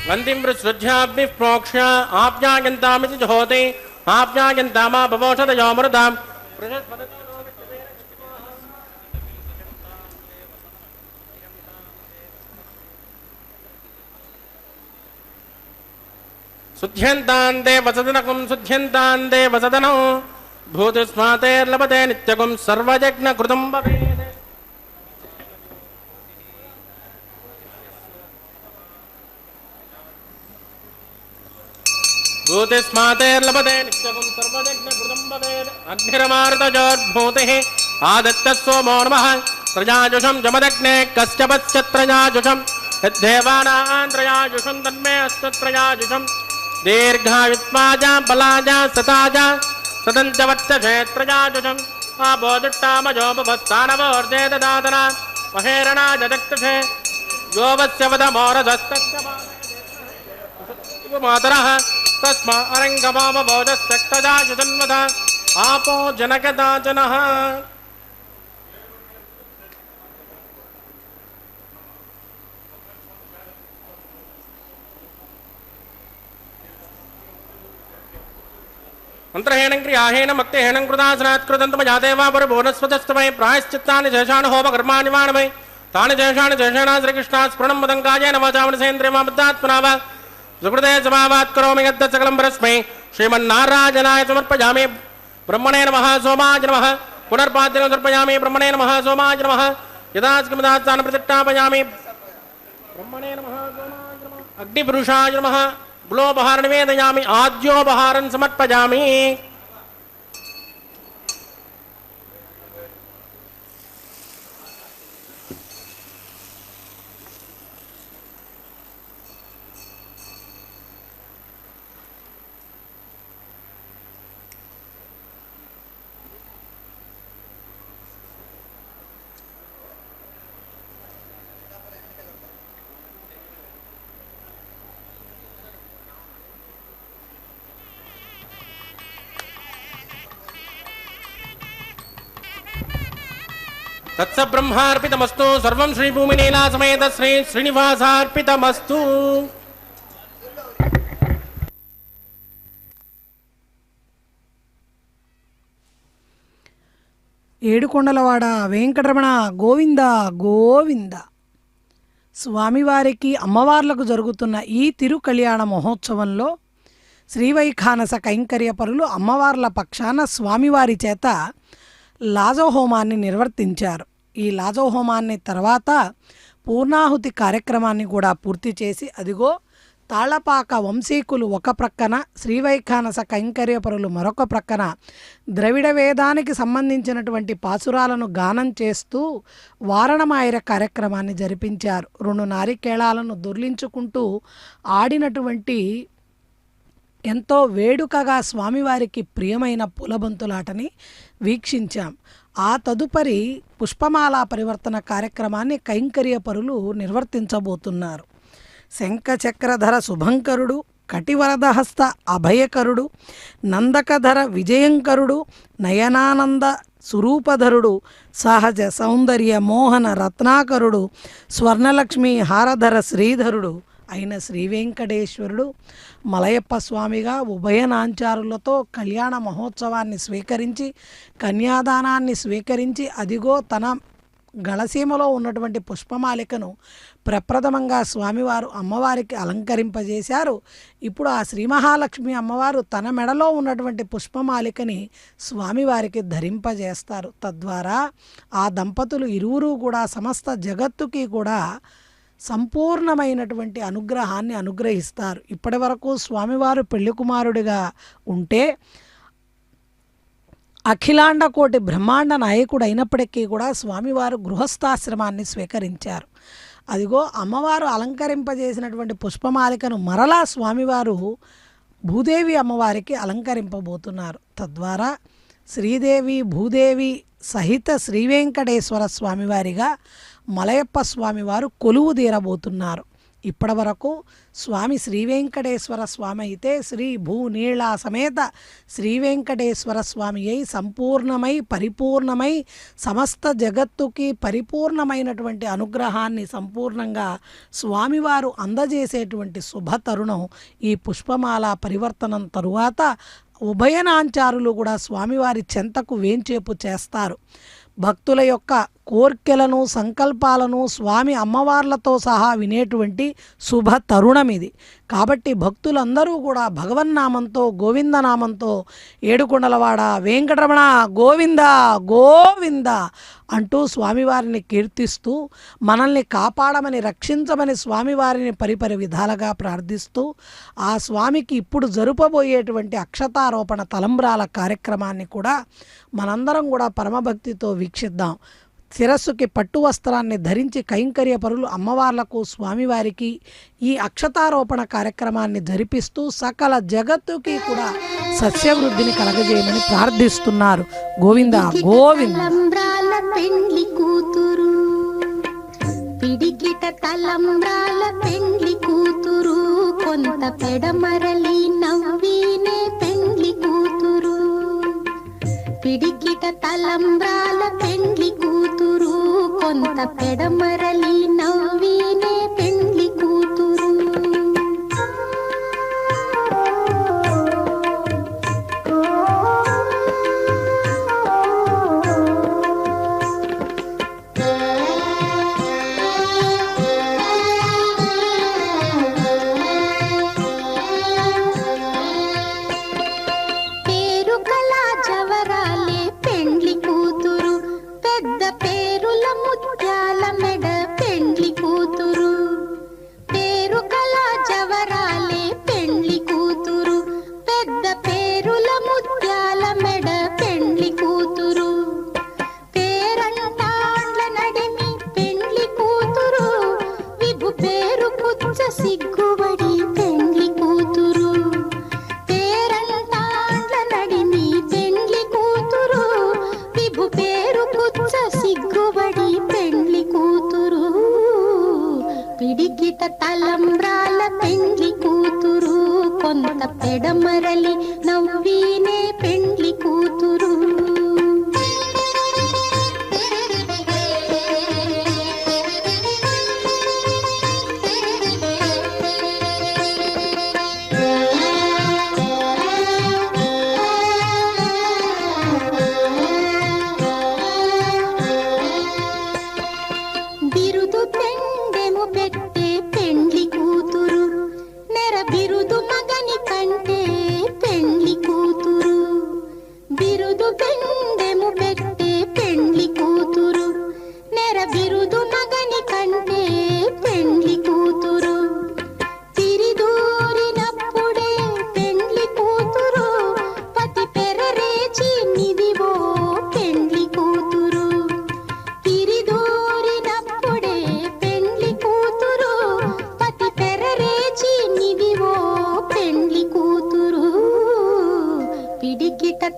వందిం వృశ్రుధ్యాభిః ప్రోక్ష్య ఆప్యాయంతామితి జహోతి ఆప్యాయంతామా భవోషధయోమృతాం. శుద్ధ్యంతాంతే వసదనకం శుద్ధ్యంతాంతే వసదనం భూతిస్మాతేర్లభతే నిత్యకం సర్వయజ్ఞకృతం భవేత్. భూతిస్మాతేర్లభతే నిత్యకం సర్వయజ్ఞకృతం భవేత్. అగ్నిరమారుతజోద్భూతిః ఆదిత్యः సోమో నమః త్రయాజుషం జమదగ్నే కశ్యపశ్చత్రయాజుషం యద్దేవానాం త్రయాజుషం తన్మే అస్తు త్రయాజుషం. దీర్ఘాయుత్మాజా బలాజా సతాజా సదంత్యవర్తషే త్రయాజుషం. ఆబోదుట్టామజోపస్థానవోర్జే దదాతన మహేరణాజ దక్షషే యోవస్యవదమోరధస్తస్య మాతరః తస్మా అరంగమామబోధస్యక్తజాజుషన్వద ఆపో జనకదాచనః. మంత్రహేణం క్రియాహేణ మక్తేహేణం కృతాసనాత్కృతంతమజాదేవా పరిభువనస్వతస్తమై ప్రాయశ్చిత్తాని శేషాను హోమకర్మాణి వాణమై తాని శేషాని శేషేణ శ్రీకృష్ణా స్ఫురణం మదం కాయేన వాచామనసేంద్రియమాబద్ధాత్మనా వా సుకృతే సమావాత్ కరోమి యద్ద సకలం పరస్మై శ్రీమన్నారాయణాయ సమర్పయామి. బ్రహ్మణే నమః సోమాయ నమః పునర్పాద్యం సమర్పయామి. బ్రహ్మణే నమః సోమాయ నమః యదాస్కమదాస్థాన ప్రతిష్టాపయామి. బ్రహ్మణే నమః సోమాయ నమః అగ్నిపురుషాయ నమః గులోపహార నివేదయామి. ఆద్యోపహారం సమర్పయామి. తత్స బ్రహ్మార్పితమస్తు. సర్వం శ్రీ భూమిలీలా సమేత శ్రీ శ్రీనివాసార్పితమస్తు. ఏడుకొండలవాడ వెంకటరమణ గోవింద గోవింద. స్వామివారికి అమ్మవార్లకు జరుగుతున్న ఈ తిరు కళ్యాణ మహోత్సవంలో శ్రీవైఖానస కైంకర్యపరులు అమ్మవార్ల పక్షాన స్వామివారి చేత లాజహోమాన్ని నిర్వర్తించారు. ఈ లాజహోమాన్ని తర్వాత పూర్ణాహుతి కార్యక్రమాన్ని కూడా పూర్తి చేసి అదిగో తాళ్లపాక వంశీకులు ఒక ప్రక్కన, శ్రీవైఖానస కైంకర్యపరులు మరొక ప్రక్కన ద్రవిడ వేదానికి సంబంధించినటువంటి పాసురాలను గానం చేస్తూ వారణమాయిర కార్యక్రమాన్ని జరిపించారు. 2 నారికేళాలను దొర్లించుకుంటూ ఆడినటువంటి ఎంతో వేడుకగా స్వామివారికి ప్రియమైన పూలబంతులాటని వీక్షించాం. ఆ తదుపరి పుష్పమాలా పరివర్తన కార్యక్రమాన్ని కైంకర్యపరులు నిర్వర్తించబోతున్నారు. శంఖచక్రధర శుభంకరుడు, కటివరదహస్త అభయకరుడు, నందకధర విజయంకరుడు, నయనానంద సురూపధరుడు, సహజ సౌందర్య మోహన రత్నాకరుడు, స్వర్ణలక్ష్మి హారధర శ్రీధరుడు అయిన శ్రీవెంకటేశ్వరుడు మలయప్ప స్వామిగా ఉభయ నాంచారులతో కళ్యాణ మహోత్సవాన్ని స్వీకరించి కన్యాదానాన్ని స్వీకరించి అదిగో తన గళసీమలో ఉన్నటువంటి పుష్పమాలికను ప్రప్రథమంగా స్వామివారు అమ్మవారికి అలంకరింపజేశారు. ఇప్పుడు ఆ శ్రీ మహాలక్ష్మి అమ్మవారు తన మెడలో ఉన్నటువంటి పుష్పమాలికని స్వామివారికి ధరింపజేస్తారు. తద్వారా ఆ దంపతులు ఇరువురు కూడా సమస్త జగత్తుకి కూడా సంపూర్ణమైనటువంటి అనుగ్రహాన్ని అనుగ్రహిస్తారు. ఇప్పటి వరకు స్వామివారు పెళ్లి కుమారుడిగా ఉంటే అఖిలాండ కోటి బ్రహ్మాండ నాయకుడు అయినప్పటికీ కూడా స్వామివారు గృహస్థాశ్రమాన్ని స్వీకరించారు. అదిగో అమ్మవారు అలంకరింపజేసినటువంటి పుష్పమాలికను మరలా స్వామివారు భూదేవి అమ్మవారికి అలంకరింపబోతున్నారు. తద్వారా శ్రీదేవి భూదేవి సహిత శ్రీవేంకటేశ్వర స్వామివారిగా మలయప్ప స్వామివారు కొలువు తీరబోతున్నారు. ఇప్పటి వరకు స్వామి శ్రీవేంకటేశ్వర స్వామి అయితే శ్రీ భూనీళ సమేత శ్రీవేంకటేశ్వర స్వామి అయి సంపూర్ణమై పరిపూర్ణమై సమస్త జగత్తుకి పరిపూర్ణమైనటువంటి అనుగ్రహాన్ని సంపూర్ణంగా స్వామివారు అందజేసేటువంటి శుభతరుణం ఈ పుష్పమాల పరివర్తనం తరువాత ఉభయనాంచారులు కూడా స్వామివారి చెంతకు వేంచేపు చేస్తారు. భక్తుల యొక్క కోర్కెలను సంకల్పాలను స్వామి అమ్మవార్లతో సహా వినేటువంటి శుభ తరుణం ఇది. కాబట్టి భక్తులందరూ కూడా భగవన్నామంతో గోవిందనామంతో ఏడుకొండలవాడ వెంకటరమణ గోవింద గోవింద అంటూ స్వామివారిని కీర్తిస్తూ మనల్ని కాపాడమని రక్షించమని స్వామివారిని పరిపరి విధాలుగా ప్రార్థిస్తూ ఆ స్వామికి ఇప్పుడు జరుపబోయేటువంటి అక్షతారోపణ తలంబ్రాల కార్యక్రమాన్ని కూడా మనందరం కూడా పరమభక్తితో వీక్షిద్దాం. శిరస్సుకి పట్టు వస్త్రాన్ని ధరించి కైంకర్య పరులు అమ్మవార్లకు స్వామివారికి ఈ అక్షతారోపణ కార్యక్రమాన్ని జరిపిస్తూ సకల జగత్తుకి కూడా సస్యవృద్ధిని కలగజేయమని ప్రార్థిస్తున్నారు. గోవింద గోవింద. పెండ్లి కూతురు పిడికిట తలంబ్రాల పెండ్లి కూతురు కొంత పెడమరలి నవ్వినే పెండ్లి కూతురు పిడికిట తలంబ్రాల పెండ్లి కూతురు కొంత పెడమరలి నవ్వినే పెండ్లి కూతురు సిగ్గుబడి పెండ్లి కూతురు పేరంటాండ్ల నడిమి పెండ్లి కూతురు విభు పేరు పుచ్చ సిగ్గుబడి పెండ్లి కూతురు పిడికిట తలంబ్రాల పెండ్లి కూతురు కొంత పెడమరలి నవ్వినే పెండ్లి కూతురు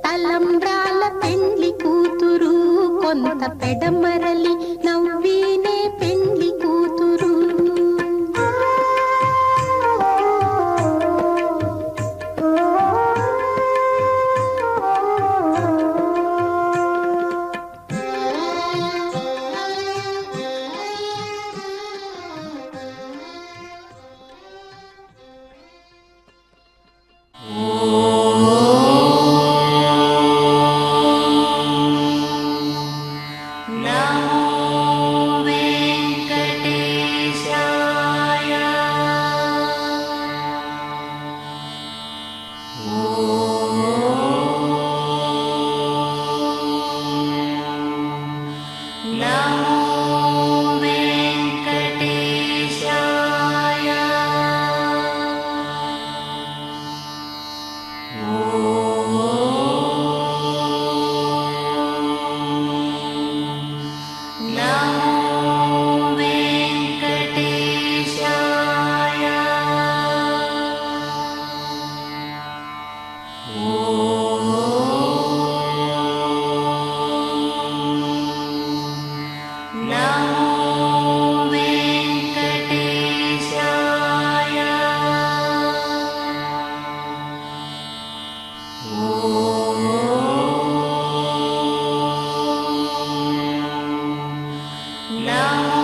తలంబ్రాల పెండ్లి కూతురు కొంత పెడమరలి నవ్వినే పెండ్లి కూతురు నమో వెంకటేశాయ Namo